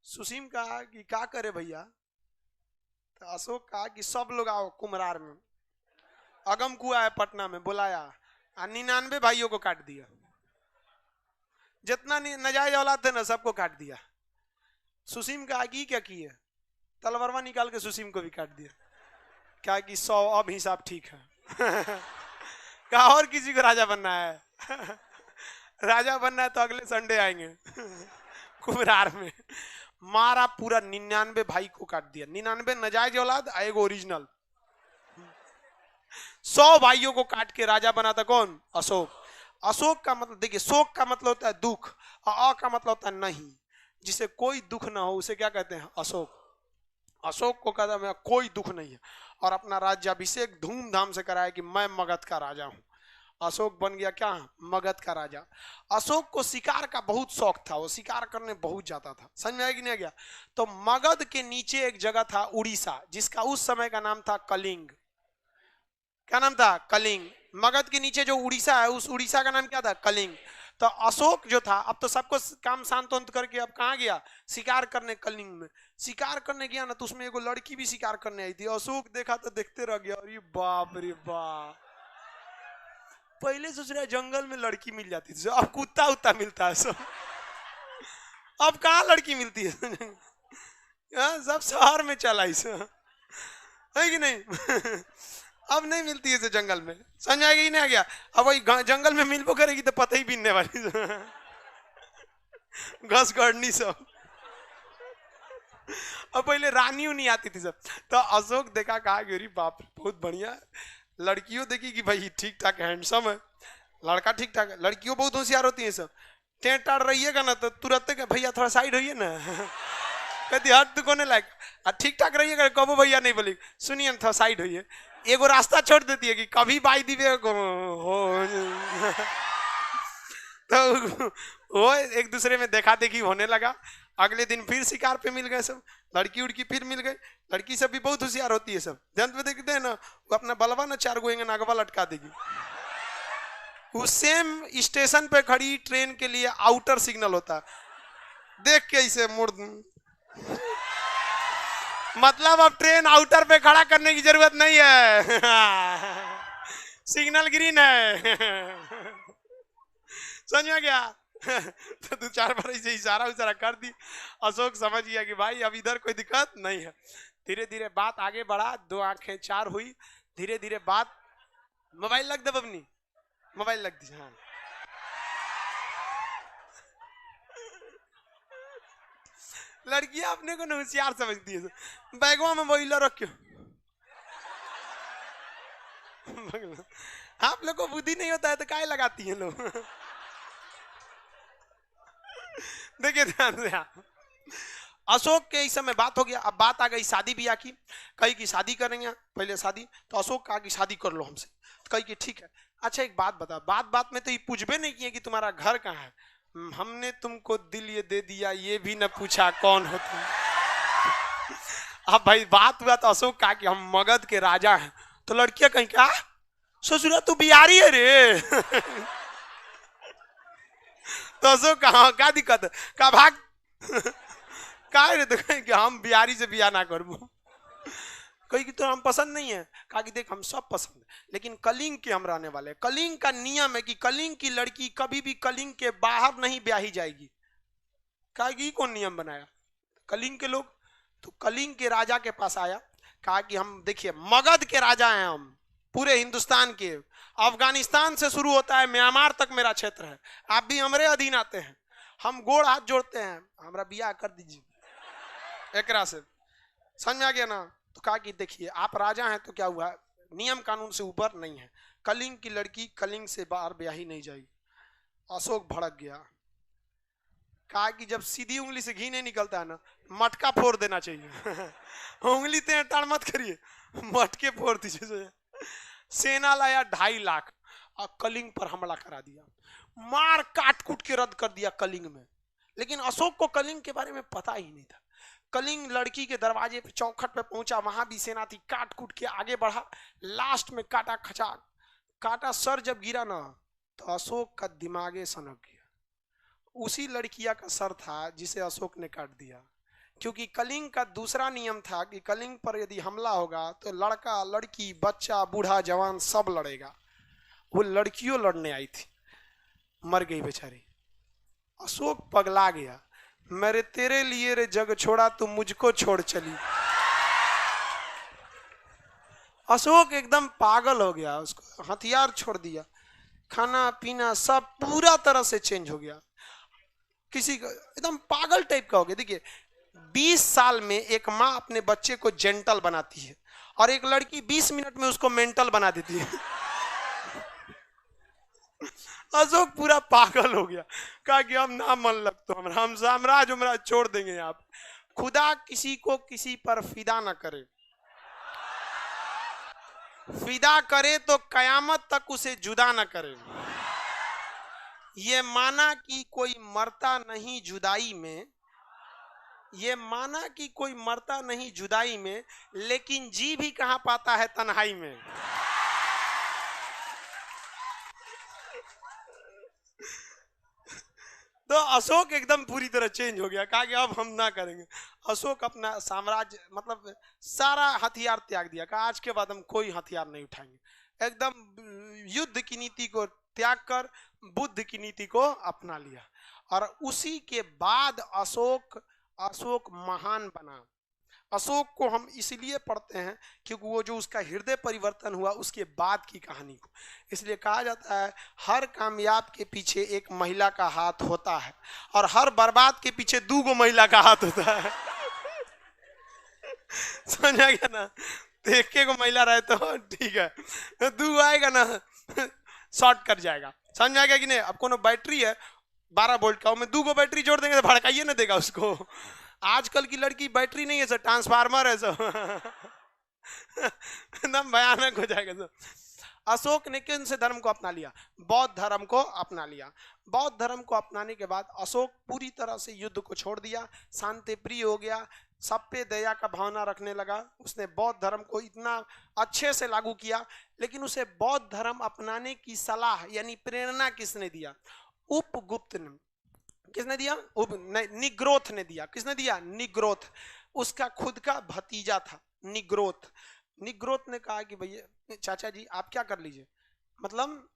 सुसीम कहा कि क्या करे भैया, तो अशोक कहा कि सब लोग आओ कुम्हरार में। अगम कुआ है पटना में, बुलाया, 99 भाइयों को काट दिया। जितना नजायज औलाद थे ना सबको काट दिया। सुसीम का आगे क्या किए, तलवारवा निकाल के सुसीम को भी काट दिया। क्या कि 100 अब हिसाब ठीक है। कहा और किसी को राजा बनना है। राजा बनना है तो अगले संडे आएंगे। कुम्हरार में मारा, पूरा 99 भाई को काट दिया। 99 नजायज औलाद, एगो ओरिजिनल। 100 भाइयों को काट के राजा बना था कौन, अशोक। अशोक का मतलब देखिए, शोक का मतलब होता है दुख, और का मतलब होता है नहीं। जिसे कोई दुख ना हो उसे क्या कहते हैं, अशोक। अशोक को कहता है कोई दुख नहीं है, और अपना राज्याभिषेक धूमधाम से कराया कि मैं मगध का राजा हूं। अशोक बन गया क्या, मगध का राजा। अशोक को शिकार का बहुत शौक था, वो शिकार करने बहुत जाता था। समझ में आया कि नहीं गया। तो मगध के नीचे एक जगह था उड़ीसा, जिसका उस समय का नाम था कलिंग। क्या नाम था, कलिंग। मगध के नीचे जो उड़ीसा है, उस उड़ीसा का नाम क्या था, कलिंग। तो अशोक जो था, अब तो सबको काम शांत करके अब कहाँ गया, शिकार करने कलिंग में। शिकार करने गया ना, तो उसमें एगो लड़की भी शिकार करने आई थी। अशोक देखा तो देखते रह गया, अरे बाप रे बाप। पहले सोच रहा जंगल में लड़की मिल जाती थी, अब कुत्ता उत्ता मिलता है सब। अब कहाँ लड़की मिलती है। सब शहर में चला है कि नहीं। अब नहीं मिलती है जंगल में, समझ आएगी ही नहीं आ गया। अब वही जंगल में मिलबो करेगी तो पता ही बीनने वाली। घस गड़नी सब। अब पहले रानी नहीं आती थी सब। तो अशोक देखा, कहा अरे बाप बहुत बढ़िया। लड़कियों देखी कि भाई ठीक ठाक हैंडसम है, लड़का ठीक ठाक है। लड़कियों बहुत होशियार होती है सब। टेंट टाड़ रहिएगा ना तो तुरंत भैया थोड़ा साइड होइए ना। कहती हट तू कोने लायक, ठीक ठाक रहिएगा कबो भैया नहीं बोली, सुनिए ना थोड़ा साइड होइए। एगो रास्ता छोड़ देती है कि कभी बाई दिवे हो। तो वो एक दूसरे में देखा देखी होने लगा। अगले दिन फिर शिकार पे मिल गए सब, लड़की उड़की फिर मिल गए। लड़की सब भी बहुत होशियार होती है सब, ध्यान पे देखते हैं ना, वो अपना बलवा ना 4 गो नागवा लटका देगी। उस सेम स्टेशन पे खड़ी ट्रेन के लिए आउटर सिग्नल होता है, देख के इसे मुड़। मतलब अब ट्रेन आउटर पे खड़ा करने की जरूरत नहीं है। सिग्नल ग्रीन है। समझ में गया। तो 2-4 बार इसे इशारा उशारा कर दी। अशोक समझ गया कि भाई अब इधर कोई दिक्कत नहीं है। धीरे धीरे बात आगे बढ़ा, 2 आंखें 4 हुई। धीरे धीरे बात, मोबाइल लग दे बबनी, मोबाइल लग दी। हाँ, लड़कियां अपने को होशियार समझती है। बैगवा में मोबाइल रखो। आप लोग को बुद्धि नहीं होता है तो काय लगाती हैं लोग। देखिए ध्यान से, अशोक के इस समय बात हो गया। अब बात आ गई शादी ब्याह की। कही की शादी करेंगे पहले शादी, तो अशोक कहा कि शादी कर लो हमसे। तो कही कि ठीक है। अच्छा एक बात बता, बात बात में तो ये पूछबे नहीं किए कि तुम्हारा घर कहाँ है, हमने तुमको दिल ये दे दिया ये भी न पूछा कौन हो तुम। अब भाई बात हुआ तो अशोक कहा कि हम मगध के राजा हैं। तो लड़कियां कहीं क्या, ससुरा तू बिहारी है रे। तो अशोक कहा क्या दिक्कत है, का भाग। का रे, तो कहीं कि हम बिहारी से बिया ना करूं। कहीं कि तो हम पसंद नहीं है। कहा कि देख हम सब पसंद है, लेकिन कलिंग के हम रहने वाले। कलिंग का नियम है कि कलिंग की लड़की कभी भी कलिंग के बाहर नहीं ब्याही जाएगी। कहा कि कौन नियम बनाया, कलिंग के लोग। तो कलिंग के राजा के पास आया, कहा कि हम देखिए मगध के राजा हैं, हम पूरे हिंदुस्तान के, अफगानिस्तान से शुरू होता है म्यांमार तक मेरा क्षेत्र है, आप भी हमारे अधीन आते हैं, हम गोड़ हाथ जोड़ते हैं, हमारा बियाह कर दीजिए एकरा से। समझ में आ गया ना। तो कहा कि देखिए आप राजा हैं तो क्या हुआ, नियम कानून से ऊपर नहीं है, कलिंग की लड़की कलिंग से बाहर ब्याही नहीं जाएगी। अशोक भड़क गया, कहा कि जब सीधी उंगली से घी नहीं निकलता है ना, मटका फोड़ देना चाहिए। उंगली ते टाड़ मत करिए, मटके फोड़ दीजिए। सेना लाया 2.5 लाख और कलिंग पर हमला करा दिया, मार काट कूट के रद्द कर दिया कलिंग में। लेकिन अशोक को कलिंग के बारे में पता ही नहीं था। कलिंग लड़की के दरवाजे पे चौखट पे पहुंचा, वहां भी सेना थी, काट कूट के आगे बढ़ा, लास्ट में काटा खचा, काटा सर जब गिरा ना तो अशोक का दिमागे सनक गया। उसी लड़किया का सर था जिसे अशोक ने काट दिया। क्योंकि कलिंग का दूसरा नियम था कि कलिंग पर यदि हमला होगा तो लड़का लड़की बच्चा बूढ़ा जवान सब लड़ेगा। वो लड़कियों लड़ने आई थी, मर गई बेचारी। अशोक पगला गया, मेरे तेरे लिए रे जग छोड़ा तू मुझको छोड़ चली। अशोक एकदम पागल हो गया, उसको हथियार छोड़ दिया, खाना पीना सब पूरा तरह से चेंज हो गया, किसी का एकदम पागल टाइप का हो गया। देखिए 20 साल में एक माँ अपने बच्चे को जेंटल बनाती है और एक लड़की 20 मिनट में उसको मेंटल बना देती है। अशोक पूरा पागल हो गया, कहा कि हम ना मन लगता, हम साम्राज्य उमरा छोड़ देंगे। आप खुदा किसी को किसी पर फिदा ना करे, फिदा करे तो कयामत तक उसे जुदा ना करे। ये माना कि कोई मरता नहीं जुदाई में, ये माना कि कोई मरता नहीं जुदाई में, लेकिन जी भी कहां पाता है तन्हाई में। तो अशोक एकदम पूरी तरह चेंज हो गया, कहा कि अब हम ना करेंगे। अशोक अपना साम्राज्य मतलब सारा हथियार त्याग दिया, कहा आज के बाद हम कोई हथियार नहीं उठाएंगे। एकदम युद्ध की नीति को त्याग कर बुद्ध की नीति को अपना लिया और उसी के बाद अशोक महान बना। अशोक को हम इसलिए पढ़ते हैं क्योंकि वो जो उसका हृदय परिवर्तन हुआ उसके बाद की कहानी को, इसलिए कहा जाता है हर कामयाब के पीछे एक महिला का हाथ होता है और हर बर्बाद के पीछे 2 महिला का हाथ होता है। समझ आ गया ना? देख के को महिला रहे तो ठीक है, 2 आएगा ना शॉर्ट कर जाएगा। समझ में आ गया कि नहीं? अब कोनो बैटरी है 12 वोल्ट का, में 2 बैटरी जोड़ देंगे तो भड़काइए ना देगा उसको। आजकल की लड़की बैटरी नहीं है सर, ट्रांसफार्मर है सर। एकदम भयानक हो जाएगा सर। अशोक ने किन से धर्म को अपना लिया? बौद्ध धर्म को अपना लिया। बौद्ध धर्म को अपनाने के बाद अशोक पूरी तरह से युद्ध को छोड़ दिया, शांति प्रिय हो गया, सब पे दया का भावना रखने लगा। उसने बौद्ध धर्म को इतना अच्छे से लागू किया, लेकिन उसे बौद्ध धर्म अपनाने की सलाह यानी प्रेरणा किसने दिया? उपगुप्त ने। किसने दिया? निग्रोथ ने दिया। किसने दिया? निग्रोथ। उसका खुद का भतीजा था निग्रोथ। निग्रोथ ने कहा कि भैया चाचा जी आप क्या कर लीजिए, मतलब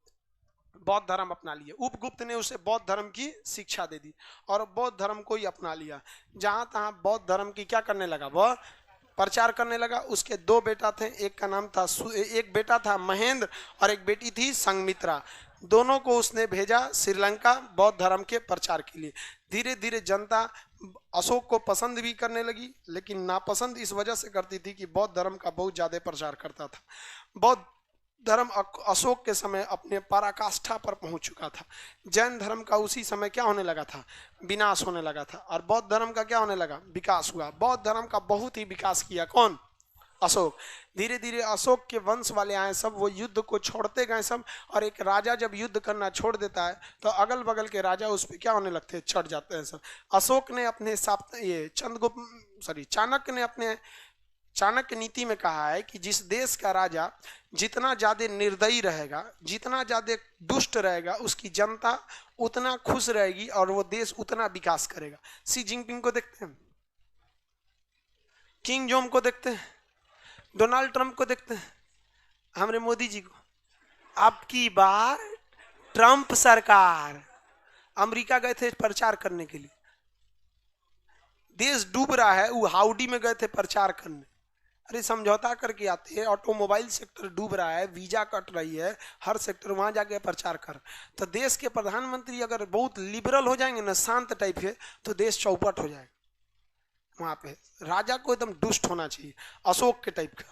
बौद्ध धर्म अपना लिए। उपगुप्त ने उसे बौद्ध धर्म की शिक्षा दे दी और बौद्ध धर्म को ही अपना लिया। जहां तहां बौद्ध धर्म की क्या करने लगा? वह प्रचार करने लगा। उसके 2 बेटा थे, एक का नाम था एक बेटा था महेंद्र और एक बेटी थी संघमित्रा। दोनों को उसने भेजा श्रीलंका बौद्ध धर्म के प्रचार के लिए। धीरे धीरे जनता अशोक को पसंद भी करने लगी, लेकिन नापसंद इस वजह से करती थी कि बौद्ध धर्म का बहुत ज्यादा प्रचार करता था। बौद्ध धर्म अशोक के समय अपने पराकाष्ठा पर पहुंच चुका था। जैन धर्म का उसी समय क्या होने लगा था? विनाश होने लगा था। और बौद्ध धर्म का क्या होने लगा? विकास हुआ। बौद्ध धर्म का बहुत ही विकास किया कौन? अशोक। धीरे धीरे अशोक के वंश वाले आए सब, वो युद्ध को छोड़ते गए सब। और एक राजा जब युद्ध करना छोड़ देता है तो अगल बगल के राजा उस पर क्या होने लगते हैं? चढ़ जाते हैं सब। अशोक ने अपने चाणक्य ने अपने चाणक्य नीति में कहा है कि जिस देश का राजा जितना ज्यादा निर्दयी रहेगा, जितना ज्यादा दुष्ट रहेगा, उसकी जनता उतना खुश रहेगी और वो देश उतना विकास करेगा। शी जिनपिंग को देखते हैं, किंग जोम को देखते हैं, डोनाल्ड ट्रंप को देखते हैं, हमारे मोदी जी को। अब की बार ट्रंप सरकार अमेरिका गए थे प्रचार करने के लिए। देश डूब रहा है, वो हाउडी में गए थे प्रचार करने। अरे समझौता करके आते हैं, ऑटोमोबाइल सेक्टर डूब रहा है, वीजा कट रही है, हर सेक्टर, वहां जाके प्रचार कर। तो देश के प्रधानमंत्री अगर बहुत लिबरल हो जाएंगे ना, शांत टाइप के, तो देश चौपट हो जाएगा। वहां पे राजा को एकदम दुष्ट होना चाहिए, अशोक के टाइप का।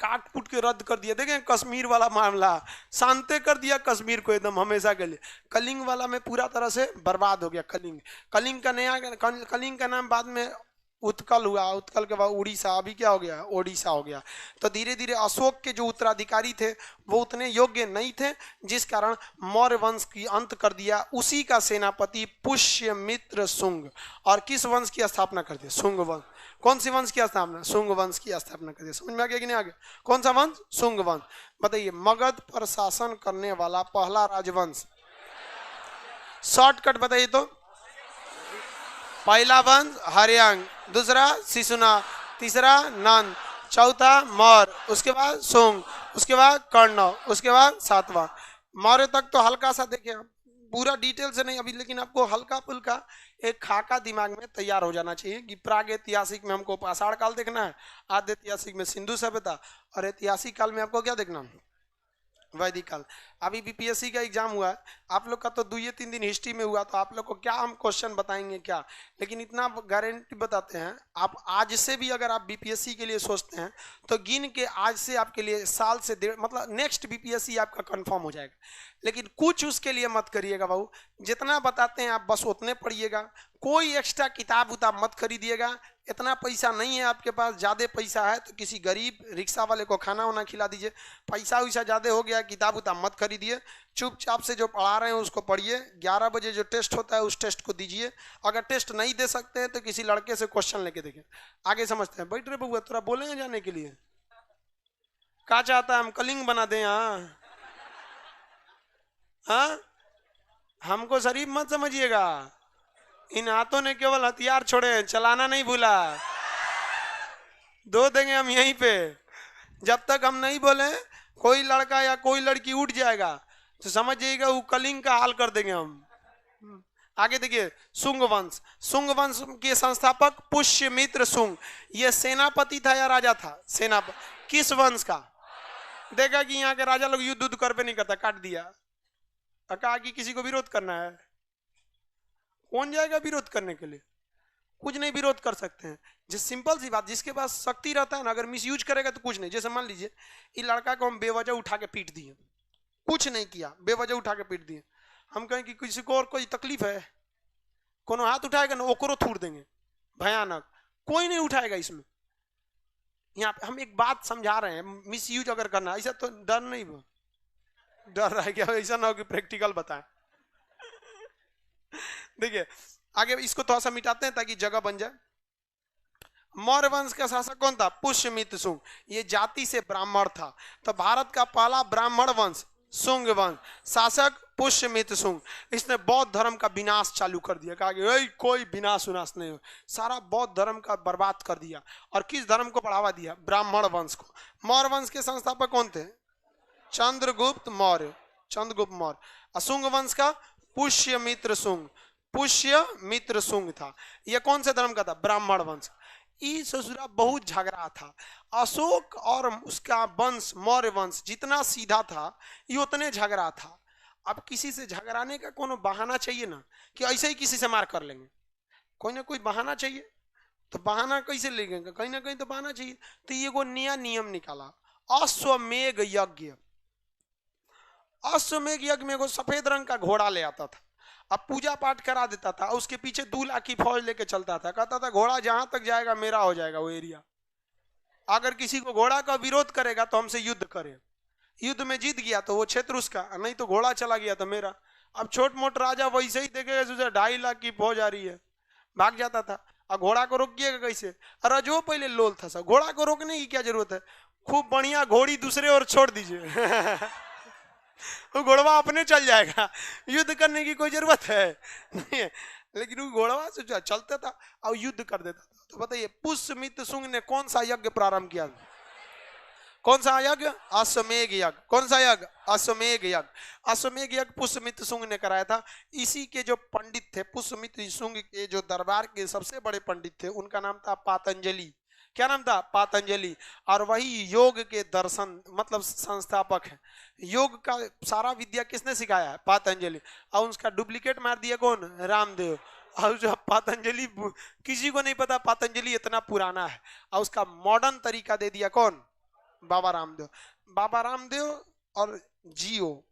काट कूट के रद्द कर दिया। देखें कश्मीर वाला मामला, शांति कर दिया कश्मीर को एकदम हमेशा के लिए। कलिंग वाला में पूरा तरह से बर्बाद हो गया कलिंग का नाम बाद में उत्कल हुआ, उत्कल के बाद उड़ीसा, अभी क्या हो गया? ओडिशा हो गया। तो धीरे धीरे अशोक के जो उत्तराधिकारी थे वो उतने योग्य नहीं थे, जिस कारण मौर्य वंश की अंत कर दिया। उसी का सेनापति पुष्यमित्र शुंग। और किस वंश की स्थापना कर दिया? शुंग वंश। कौन सी वंश की स्थापना? शुंग वंश की स्थापना कर दिया। समझ में आ गया कि नहीं आ गया? कौन सा वंश? शुंग वंश। बताइए, मगध पर शासन करने वाला पहला राजवंश। शॉर्टकट बताइए तो। पहला वंश हर्यंग, दूसरा शिशुना, तीसरा नंद, चौथा मौर्य, उसके बाद सुंग, उसके बाद कर्ण, उसके बाद सातवां। मौर्य तक तो हल्का सा देखें, पूरा डिटेल से नहीं अभी, लेकिन आपको हल्का फुल्का एक खाका दिमाग में तैयार हो जाना चाहिए कि प्राग ऐतिहासिक में हमको पाषाण काल देखना है, आद्य ऐतिहासिक में सिंधु सभ्यता, और ऐतिहासिक काल में आपको क्या देखना है? वैदिक काल। अभी बीपीएससी का एग्जाम हुआ है, आप लोग का तो 2-3 दिन हिस्ट्री में हुआ, तो आप लोग को क्या हम क्वेश्चन बताएंगे क्या, लेकिन इतना गारंटी बताते हैं, आप आज से भी अगर आप बीपीएससी के लिए सोचते हैं तो गिन के आज से आपके लिए साल से डेढ़, मतलब नेक्स्ट बीपीएससी आपका कंफर्म हो जाएगा। लेकिन कुछ उसके लिए मत करिएगा बाबू, जितना बताते हैं आप बस उतने पढ़िएगा, कोई एक्स्ट्रा किताब उताब मत खरीदिएगा। इतना पैसा नहीं है आपके पास, ज़्यादा पैसा है तो किसी गरीब रिक्शा वाले को खाना वाना खिला दीजिए। पैसा वैसा ज़्यादा हो गया, किताब उताब मत खरीदिए, चुपचाप से जो पढ़ा रहे हैं उसको पढ़िए। 11 बजे जो टेस्ट होता है उस टेस्ट को दीजिए। अगर टेस्ट नहीं दे सकते हैं तो किसी लड़के से क्वेश्चन लेके देखें, आगे समझते हैं। बैठ रहे बउआ, थोड़ा बोले हैं जाने के लिए, क्या चाहता है हम कलिंग बना दें? हाँ, हमको शरीफ मत समझिएगा, इन हाथों ने केवल हथियार छोड़े हैं, चलाना नहीं भूला। दो देंगे हम यहीं पे, जब तक हम नहीं बोले कोई लड़का या कोई लड़की उठ जाएगा तो समझ जाइएगा वो कलिंग का हाल कर देंगे हम। आगे देखिए, सुंग वंश। सुंग वंश के संस्थापक पुष्यमित्र सुंग, ये सेनापति था या राजा था? सेनापति। किस वंश का? देखा कि यहाँ के राजा लोग युद्ध कर पे नहीं करता, काट दिया। कहा कि किसी को विरोध करना है, कौन जाएगा विरोध करने के लिए? कुछ नहीं विरोध कर सकते हैं। जिस सिंपल सी बात, जिसके पास शक्ति रहता है ना, अगर मिस यूज करेगा तो कुछ नहीं। जैसे मान लीजिए ये लड़का को हम बेवजह उठा के पीट दिए, कुछ नहीं किया, बेवजह उठा के पीट दिए, हम कहें कि किसी को और कोई तकलीफ है, कोनो हाथ उठाएगा ना ओकरो थूर देंगे, भयानक, कोई नहीं उठाएगा। इसमें यहाँ पे हम एक बात समझा रहे हैं, मिस यूज अगर करना, ऐसा तो डर नहीं, डर रहा है क्या? ऐसा ना हो कि प्रैक्टिकल बताएं। देखिए आगे इसको थोड़ा सा मिटाते हैं ताकि जगह बन जाए। मौर्य वंश का शासक कौन था? पुष्यमित्र सुंग। ये जाति से ब्राह्मण था, तो भारत का पहला ब्राह्मण वंश सुंग वंश, शासक पुष्यमित्र सुंग। इसने बौद्ध धर्म का विनाश चालू कर दिया, कहा कि कोई विनाश विनाश नहीं हो, सारा बौद्ध धर्म का बर्बाद कर दिया। और किस धर्म को बढ़ावा दिया? ब्राह्मण वंश को। मौर्य वंश के संस्थापक कौन थे? चंद्रगुप्त मौर्य, चंद्रगुप्त मौर्य। सुंग वंश का पुष्यमित्र सुंग, पुष्यमित्र सुंग था। यह कौन से धर्म का था? ब्राह्मण वंश। इस ससुरा बहुत झगड़ा था। अशोक और उसका वंश मौर्य वंश जितना सीधा था ये उतने झगड़ा था। अब किसी से झगड़ाने का कोनो बहाना चाहिए ना, कि ऐसे ही किसी से मार कर लेंगे, कोई ना कोई बहाना चाहिए। तो बहाना कैसे लेंगे? कहीं ना कहीं तो बहाना चाहिए। तो ये को नया नियम निकाला, अश्वमेघ यज्ञ। अश्वमेघ यज्ञ में वो सफेद रंग का घोड़ा ले आता था, अब पूजा पाठ करा देता था, उसके पीछे 2 लाख की फौज लेके चलता था, कहता था घोड़ा जहां तक जाएगा मेरा हो जाएगा वो एरिया। अगर किसी को घोड़ा का विरोध करेगा तो हमसे युद्ध करे, युद्ध में जीत गया तो वो क्षेत्र उसका, नहीं तो घोड़ा चला गया तो मेरा। अब छोट मोट राजा वैसे ही देखेगा 2.5 लाख की फौज आ रही है, भाग जाता था। और घोड़ा को रोकिएगा कैसे? अरे जो पहले लोल था सब, घोड़ा को रोकने की क्या जरूरत है? खूब बढ़िया घोड़ी दूसरे और छोड़ दीजिए वो घोड़वा अपने चल जाएगा, युद्ध करने की कोई जरूरत है नहीं है। लेकिन वो घोड़वा से चलता था और युद्ध कर देता था। तो बताइए पुष्यमित्र सुंग ने कौन सा यज्ञ प्रारंभ किया? कौन सा यज्ञ? अश्वमेघ यज्ञ। कौन सा यज्ञ? अश्वमेघ यज्ञ। अश्वमेघ यज्ञ पुष्यमित्र सुंग ने कराया था। इसी के जो पंडित थे, पुष्यमित्र सुंग के जो दरबार के सबसे बड़े पंडित थे, उनका नाम था पातंजलि। क्या नाम था? पातंजलि। और वही योग के दर्शन मतलब संस्थापक है। योग का सारा विद्या किसने सिखाया है? पातंजलि। और उसका डुप्लीकेट मार दिया कौन? रामदेव। और जो पातंजलि किसी को नहीं पता पातंजलि इतना पुराना है, और उसका मॉडर्न तरीका दे दिया कौन? बाबा रामदेव। बाबा रामदेव और जियो,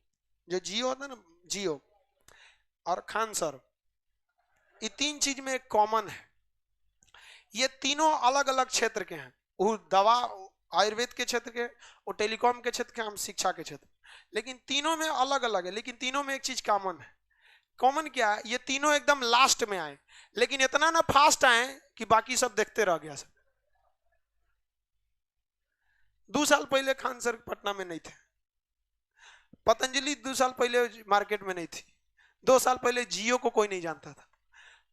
जो जियो होता है ना, जियो और खान सर, ये 3 चीज में एक कॉमन है। ये तीनों अलग अलग क्षेत्र के हैं, वो दवा आयुर्वेद के क्षेत्र के, वो टेलीकॉम के क्षेत्र के, हम शिक्षा के क्षेत्र, लेकिन तीनों में अलग अलग है। लेकिन तीनों में एक चीज कॉमन है। कॉमन क्या है? ये तीनों एकदम लास्ट में आए, लेकिन इतना ना फास्ट आए कि बाकी सब देखते रह गया सब। 2 साल पहले खान सर पटना में नहीं थे, पतंजलि 2 साल पहले मार्केट में नहीं थी, 2 साल पहले जियो को कोई नहीं जानता था,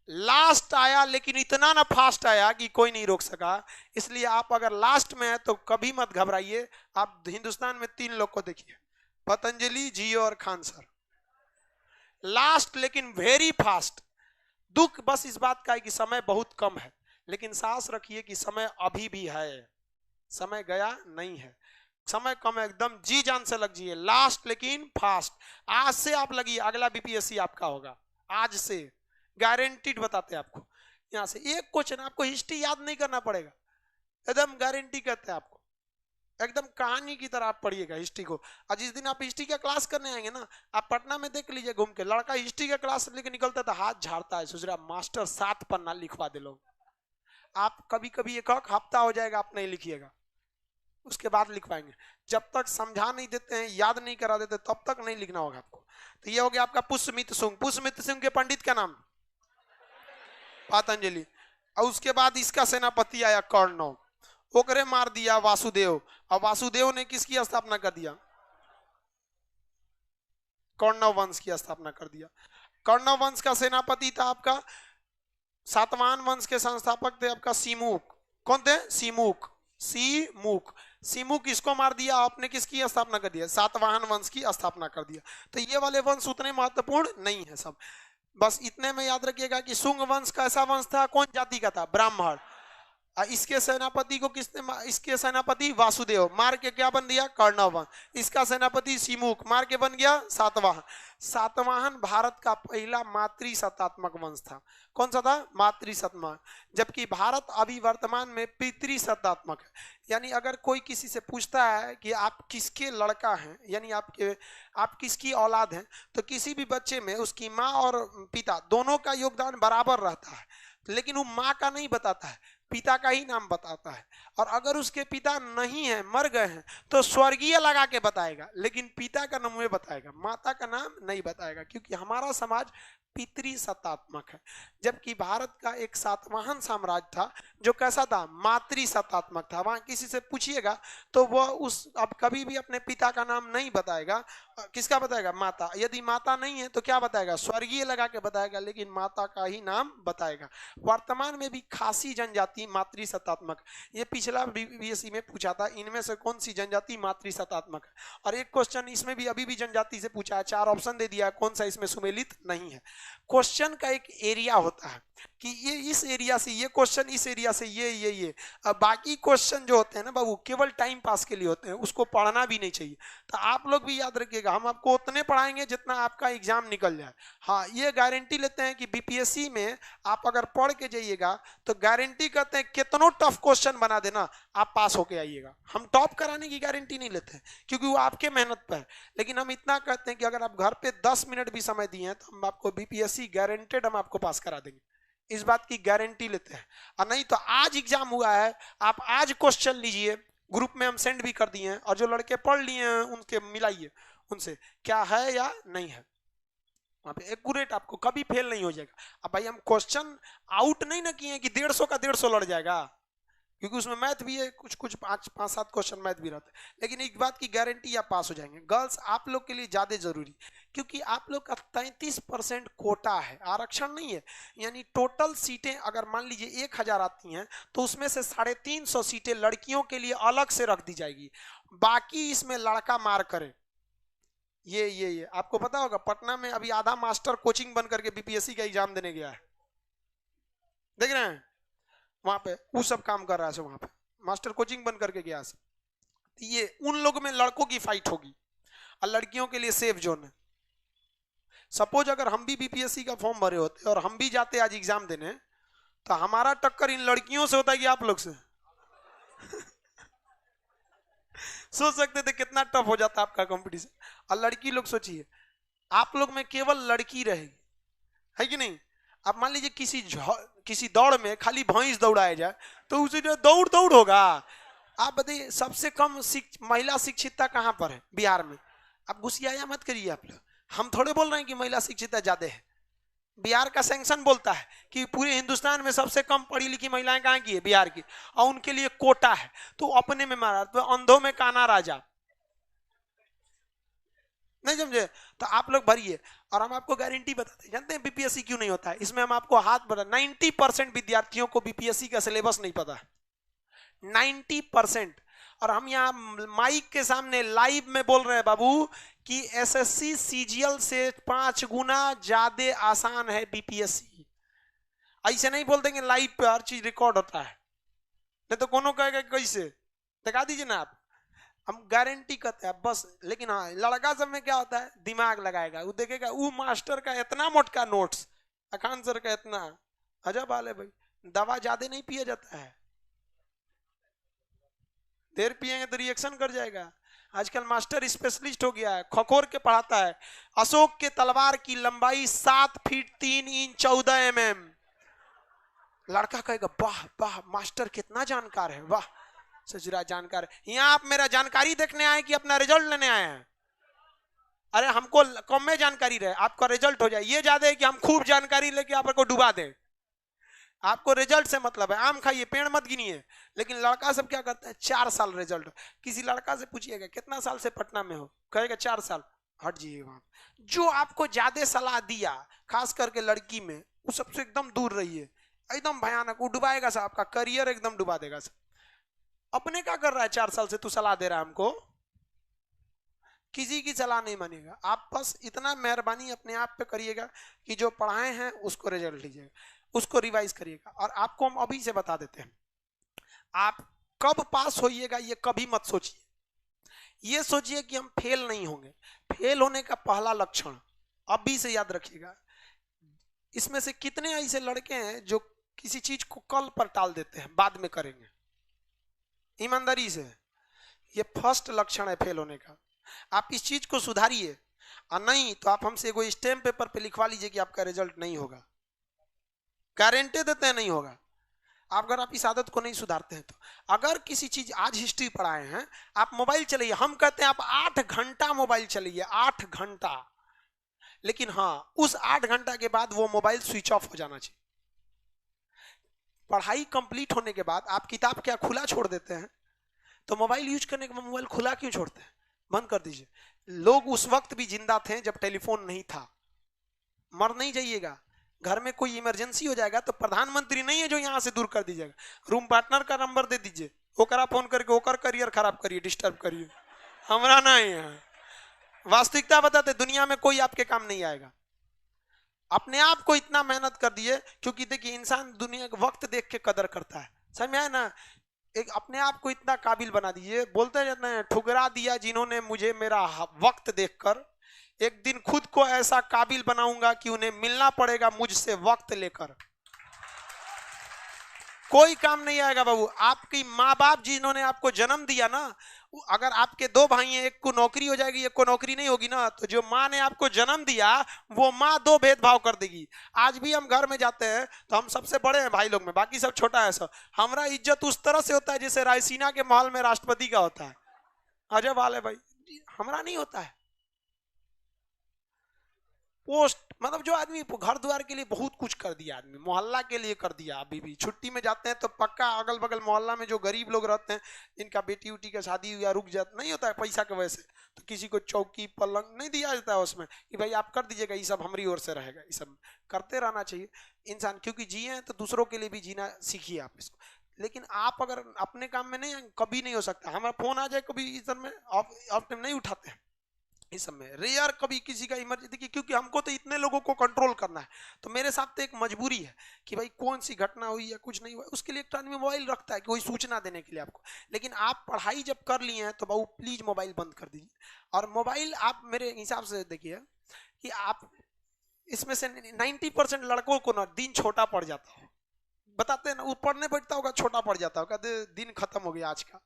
लास्ट आया, लेकिन इतना ना फास्ट आया कि कोई नहीं रोक सका। इसलिए आप अगर लास्ट में है तो कभी मत घबराइए। आप हिंदुस्तान में 3 लोग को देखिए, पतंजलि, जियो और खान सर। लास्ट लेकिन वेरी फास्ट। दुख बस इस बात का है कि समय बहुत कम है, लेकिन सांस रखिए कि समय अभी भी है, समय गया नहीं है। समय कम है, एकदम जी जान से लग जाइए। लास्ट लेकिन फास्ट। आज से आप लगिए, अगला बीपीएससी आपका होगा आज से, गारंटीड बताते हैं आपको। यहां से एक क्वेश्चन आपको हिस्ट्री याद नहीं करना पड़ेगा, एकदम गारंटी कहते हैं आपको, एकदम कहानी की तरह आप पढ़िएगा हिस्ट्री को। और जिस दिन आप हिस्ट्री का क्लास करने आएंगे ना, आप पटना में देख लीजिए घूम के, लड़का हिस्ट्री का क्लास लेके निकलता था, हाथ झाड़ता है, सोच रहा मास्टर 7 पन्ना लिखवा दे लो। आप कभी कभी एक हफ्ता हो जाएगा आप नहीं लिखिएगा, उसके बाद लिखवाएंगे। जब तक समझा नहीं देते हैं, याद नहीं करा देते, तब तक नहीं लिखना होगा आपको। तो ये हो गया आपका पुष्यमित्र शुंग। पुष्यमित्र शुंग के पंडित का नाम पतंजलि। और उसके बाद इसका सेनापति आया कर्णव, ओकरे मार दिया वासुदेव। और वासुदेव ने किसकी स्थापना कर दिया? कर्णव वंश की स्थापना कर दिया। कर्णव वंश का सेनापति था आपका, सातवाहन वंश के संस्थापक थे आपका सीमुक। कौन थे? सीमुक। सीमुक। सीमुक इसको मार दिया, आपने किसकी स्थापना कर दिया? सातवाहन वंश की स्थापना कर दिया। तो ये वाले वंश उतने महत्वपूर्ण नहीं है सब। बस इतने में याद रखिएगा कि शुंग वंश कैसा वंश था, कौन जाति का था? ब्राह्मण। इसके सेनापति को किसने इसके सेनापति वासुदेव मार के क्या बन दिया? कर्णव वंश। इसका सेनापति सीमुक मार के बन गया सातवाहन। सातवाहन भारत का पहला मातृसत्तात्मक वंश था। कौन सा था? मातृसत्तात्मक। जबकि भारत अभी वर्तमान में पितृसत्तात्मक है। यानी अगर कोई किसी से पूछता है कि आप किसके लड़का हैं, यानी आप किसकी औलाद हैं, तो किसी भी बच्चे में उसकी माँ और पिता दोनों का योगदान बराबर रहता है, लेकिन वो माँ का नहीं बताता है, पिता का ही नाम बताता है। और अगर उसके पिता नहीं है, मर गए हैं, तो स्वर्गीय लगा के बताएगा, लेकिन पिता का नाम बताएगा, माता का नाम नहीं बताएगा, क्योंकि हमारा समाज पितृसत्तात्मक है। जबकि भारत का एक सातवाहन साम्राज्य था जो कैसा था? मातृसत्तात्मक था। वहां किसी से पूछिएगा तो वह अब कभी भी अपने पिता का नाम नहीं बताएगा। किसका बताएगा? माता। यदि माता नहीं है तो क्या बताएगा? स्वर्गीय लगा के बताएगा, लेकिन माता का ही नाम बताएगा। वर्तमान में भी खासी जनजाति मातृसत्तात्मक। ये पिछला बीपीएससी में पूछा था, इनमें से कौन सी जनजाति मातृसत्तात्मक है? और एक क्वेश्चन इसमें भी अभी भी जनजाति से पूछा है, 4 ऑप्शन दे दिया, कौन सा इसमें सुमेलित नहीं है। क्वेश्चन का एक एरिया होता है कि ये इस एरिया से ये क्वेश्चन, इस एरिया से ये। अब बाकी क्वेश्चन जो होते हैं ना बाबू, केवल टाइम पास के लिए होते हैं, उसको पढ़ना भी नहीं चाहिए। तो आप लोग भी याद रखिएगा, हम आपको उतने पढ़ाएंगे जितना आपका एग्जाम निकल जाए। हाँ, ये गारंटी लेते हैं कि बीपीएससी में आप अगर पढ़ के जाइएगा तो गारंटी करते हैं कितनों टफ क्वेश्चन बना देना, आप पास होके आइएगा। हम टॉप कराने की गारंटी नहीं लेते हैं, क्योंकि वो आपके मेहनत पर है। लेकिन हम इतना कहते हैं कि अगर आप घर पे 10 मिनट भी समय दिए हैं तो हम आपको बीपीएससी गारंटेड हम आपको पास करा देंगे, इस बात की गारंटी लेते हैं। और नहीं तो आज एग्जाम हुआ है, आप आज क्वेश्चन लीजिए, ग्रुप में हम सेंड भी कर दिए हैं, और जो लड़के पढ़ लिए हैं उनके मिलाइए, उनसे क्या है या नहीं है, वहां पे एक्यूरेट आपको कभी फेल नहीं हो जाएगा। अब भाई हम क्वेश्चन आउट नहीं ना किए कि 150 का 150 लड़ जाएगा, क्योंकि उसमें मैथ भी है, कुछ 5-7 क्वेश्चन मैथ भी रहता है। लेकिन एक बात की गारंटी, आप पास हो जाएंगे। गर्ल्स आप लोग के लिए ज्यादा जरूरी, क्योंकि आप लोग का 33% कोटा है, आरक्षण नहीं है। यानी टोटल सीटें अगर मान लीजिए 1000 आती हैं तो उसमें से 350 सीटें लड़कियों के लिए अलग से रख दी जाएगी, बाकी इसमें लड़का मार करे। ये आपको पता होगा, पटना में अभी आधा मास्टर कोचिंग बन करके बीपीएससी का एग्जाम देने गया है, देख रहे हैं? वहां पे वो सब काम कर रहा है, वहां पे मास्टर कोचिंग बन करके गया। ये उन लोगों में लड़कों की फाइट होगी और लड़कियों के लिए सेफ जोन है। सपोज अगर हम भी बीपीएससी का फॉर्म भरे होते और हम भी जाते आज एग्जाम देने, तो हमारा टक्कर इन लड़कियों से होता है कि आप लोग से। सोच सकते थे कितना टफ हो जाता आपका कंपटीशन। और लड़की लोग सोचिए, आप लोग में केवल लड़की रहेगी, है कि नहीं? अब मान लीजिए किसी दौड़ में खाली भैंस दौड़ाया जाए तो उसे जो दौड़ होगा। आप बताइए सबसे कम महिला शिक्षितता कहां पर है? बिहार में। आप गुस्सिया मत करिए आप लोग, हम थोड़े बोल रहे हैं कि महिला शिक्षितता ज्यादा है। बिहार का सैंक्शन बोलता है कि पूरे हिंदुस्तान में सबसे कम पढ़ी लिखी महिलाएं कहां की है? बिहार की। और उनके लिए कोटा है, तो अपने में मारा, तो अंधों में काना राजा, नहीं समझे? तो आप लोग भरिए। और हम आपको गारंटी बताते हैं। जानते हैं बीपीएससी क्यों नहीं होता है? इसमें हम आपको हाथ बढ़ा, 90% विद्यार्थियों को बीपीएससी का सिलेबस नहीं पता है, 90%। और हम यहाँ माइक के सामने लाइव में बोल रहे हैं बाबू कि एसएससी सीजीएल से 5 गुना ज्यादा आसान है बीपीएससी। ऐसे नहीं बोल देंगे लाइव पे हर चीज रिकॉर्ड होता है, नहीं तो कोनो कहेगा कैसे, दिखा दीजिए ना आप। हम गारंटी करते हैं बस। लेकिन हाँ, लड़का सब में क्या होता है, दिमाग लगाएगा, वो देखेगा वो मास्टर का इतना मोटका नोट्स, अखान सर का इतना, अजब हाल है भाई। दवा ज्यादा नहीं पिया जाता है, देर पिएंगे तो रिएक्शन कर जाएगा। आजकल मास्टर स्पेशलिस्ट हो गया है, खखोर के पढ़ाता है। अशोक के तलवार की लंबाई 7 फीट 3 इंच 14 mm। लड़का कहेगा वाह वाह मास्टर कितना जानकार है, वाह सजरा जानकार है। यहाँ आप मेरा जानकारी देखने आए कि अपना रिजल्ट लेने आए हैं? अरे हमको कम में जानकारी रहे, आपका रिजल्ट हो जाए ये ज्यादा है कि हम खूब जानकारी लेके आपको डुबा दें। आपको रिजल्ट से मतलब है, आम खाइए पेड़ मत गिनिए। लेकिन लड़का सब क्या करता है, 4 साल रिजल्ट। किसी लड़का से पूछिएगा कितना साल से पटना में हो, कहेगा 4 साल। हट जाइए वहां। जो आपको ज्यादा सलाह दिया खास करके लड़की में, उस सबसे एकदम दूर रहिए, एकदम भयानक, वो डुबाएगा सब, आपका करियर एकदम डुबा देगा सब। अपने क्या कर रहा है 4 साल से, तू सलाह दे रहा है हमको? किसी की सलाह नहीं मानेगा। आप बस इतना मेहरबानी अपने आप पे करिएगा कि जो पढ़ाए हैं उसको रिजल्ट लीजिएगा, उसको रिवाइज करिएगा। और आपको हम अभी से बता देते हैं, आप कब पास होइएगा ये कभी मत सोचिए। ये सोचिए कि हम फेल नहीं होंगे। फेल होने का पहला लक्षण अभी से याद रखिएगा। इसमें से कितने ऐसे लड़के हैं जो किसी चीज को कल पर टाल देते हैं, बाद में करेंगे? ईमानदारी से, ये फर्स्ट लक्षण है फेल होने का। आप इस चीज को सुधारिए, और नहीं तो आप हमसे एगो स्टैम्प पेपर पे लिखवा लीजिए कि आपका रिजल्ट नहीं होगा। गारंटी देते हैं नहीं होगा। आप अगर आप इस आदत को नहीं सुधारते हैं तो, अगर किसी चीज आज हिस्ट्री पढ़ाए हैं, आप मोबाइल चलाइए। हम कहते हैं आप 8 घंटा मोबाइल चलाइए, 8 घंटा। लेकिन हाँ, उस 8 घंटा के बाद वो मोबाइल स्विच ऑफ हो जाना चाहिए। पढ़ाई कंप्लीट होने के बाद आप किताब क्या खुला छोड़ देते हैं? तो मोबाइल यूज करने के बाद मोबाइल खुला क्यों छोड़ते हैं? बंद कर दीजिए। लोग उस वक्त भी जिंदा थे जब टेलीफोन नहीं था। मर नहीं जाइएगा। घर में कोई इमरजेंसी हो जाएगा तो प्रधानमंत्री नहीं है जो यहां से दूर कर दीजिएगा, रूम पार्टनर का नंबर दे दीजिए, ओकरा फोन करके ओकर करियर खराब करिए, डिस्टर्ब करिए। हमारा नहीं है। वास्तविकता बताते, दुनिया में कोई आपके काम नहीं आएगा। अपने आप को इतना मेहनत कर दिए, क्योंकि देखिए इंसान दुनिया का वक्त देख के कदर करता है, समझ में आया ना? एक अपने आप को इतना काबिल बना दीजिए। बोलते जाते हैं ठुकरा दिया जिन्होंने मुझे मेरा वक्त देखकर, एक दिन खुद को ऐसा काबिल बनाऊंगा कि उन्हें मिलना पड़ेगा मुझसे वक्त लेकर। कोई काम नहीं आएगा बाबू। आपकी माँ बाप जिन्होंने आपको जन्म दिया ना, अगर आपके 2 भाई हैं, एक को नौकरी हो जाएगी एक को नौकरी नहीं होगी ना, तो जो माँ ने आपको जन्म दिया वो माँ 2 भेदभाव कर देगी। आज भी हम घर में जाते हैं तो हम सबसे बड़े हैं भाई लोग में, बाकी सब छोटा है सब। हमारा इज्जत उस तरह से होता है जैसे रायसीना के महल में राष्ट्रपति का होता है। अजब हाल है भाई, हमारा नहीं होता है। पोस्ट मतलब जो आदमी घर द्वार के लिए बहुत कुछ कर दिया, आदमी मोहल्ला के लिए कर दिया। अभी भी छुट्टी में जाते हैं तो पक्का अगल बगल मोहल्ला में जो गरीब लोग रहते हैं, जिनका बेटी उटी का शादी या रुक जाता नहीं होता है पैसा की वजह से, तो किसी को चौकी पलंग नहीं दिया जाता है उसमें कि भाई आप कर दीजिएगा, ये सब हमारी ओर से रहेगा। ये सब करते रहना चाहिए इंसान, क्योंकि जिए हैं तो दूसरों के लिए भी जीना सीखिए आप इसको। लेकिन आप अगर अपने काम में नहीं, कभी नहीं हो सकता। हमारा फोन आ जाए कभी इस समय आप नहीं उठाते हैं, इस समय रेयर कभी किसी का इमरजेंसी, क्योंकि हमको तो इतने लोगों को कंट्रोल करना है। तो मेरे साथ तो एक मजबूरी है कि भाई कौन सी घटना हुई या कुछ नहीं हुआ, उसके लिए एक आदमी मोबाइल रखता है कि कोई सूचना देने के लिए आपको। लेकिन आप पढ़ाई जब कर लिए हैं तो बाबू प्लीज मोबाइल बंद कर दीजिए। और मोबाइल आप मेरे हिसाब से देखिए कि आप इसमें से 90% लड़कों को ना दिन छोटा पड़ जाता हो, बताते हैं ना, वो पढ़ने बैठता होगा छोटा पड़ जाता होगा, दिन खत्म हो गया आज का।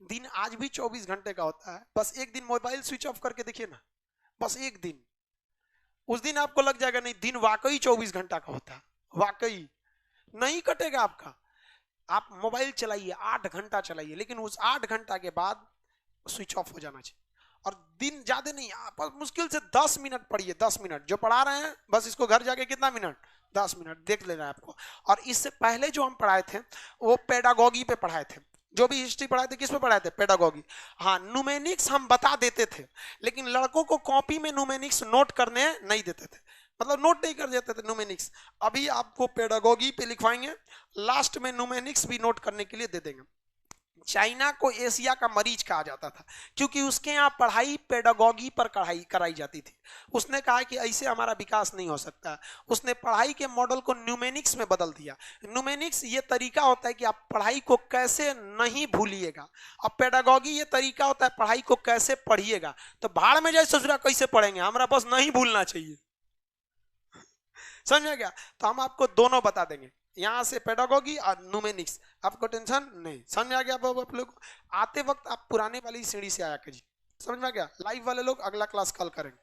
दिन आज भी 24 घंटे का होता है। बस एक दिन मोबाइल स्विच ऑफ करके देखिए ना, बस एक दिन, उस दिन आपको लग जाएगा नहीं दिन वाकई 24 घंटा का होता है, वाकई नहीं कटेगा आपका। आप मोबाइल चलाइए 8 घंटा चलाइए, लेकिन उस 8 घंटा के बाद स्विच ऑफ हो जाना चाहिए। और दिन ज्यादा नहीं, आप मुश्किल से 10 मिनट पढ़िए, 10 मिनट जो पढ़ा रहे हैं बस इसको घर जाके कितना मिनट, 10 मिनट देख लेना है आपको। और इससे पहले जो हम पढ़ाए थे वो पेडागोगी पे पढ़ाए थे, जो भी हिस्ट्री पढ़ाए थे किस पे पढ़ाए थे? पेडागोगी। हाँ, न्यूमेनिक्स हम बता देते थे, लेकिन लड़कों को कॉपी में न्यूमेनिक्स नोट करने नहीं देते थे, मतलब नोट नहीं कर देते थे न्यूमेनिक्स। अभी आपको पेडागोगी पे लिखवाएंगे, लास्ट में न्यूमेनिक्स भी नोट करने के लिए दे देंगे। चाइना को एशिया का मरीज कहा जाता था, क्योंकि उसके यहाँ पढ़ाई पेडागोगी पर कराई जाती थी। उसने कहा कि ऐसे हमारा विकास नहीं हो सकता, उसने पढ़ाई के मॉडल को न्यूमेनिक्स में बदल दिया। न्यूमेनिक्स ये तरीका होता है कि आप पढ़ाई को कैसे नहीं भूलिएगा, अब पेडागोगी ये तरीका होता है पढ़ाई को कैसे पढ़िएगा। तो भाड़ में जाए ससुरा कैसे पढ़ेंगे, हमारा बस नहीं भूलना चाहिए, समझ में गया? तो हम आपको दोनों बता देंगे, यहां से पेडागोगी और न्यूमेनिक्स, आपको टेंशन नहीं। समझ में आ गया? आप लोग आते वक्त आप पुराने वाली सीढ़ी से आया कीजिए, समझ में आ गया? लाइव वाले लोग अगला क्लास कल करेंगे।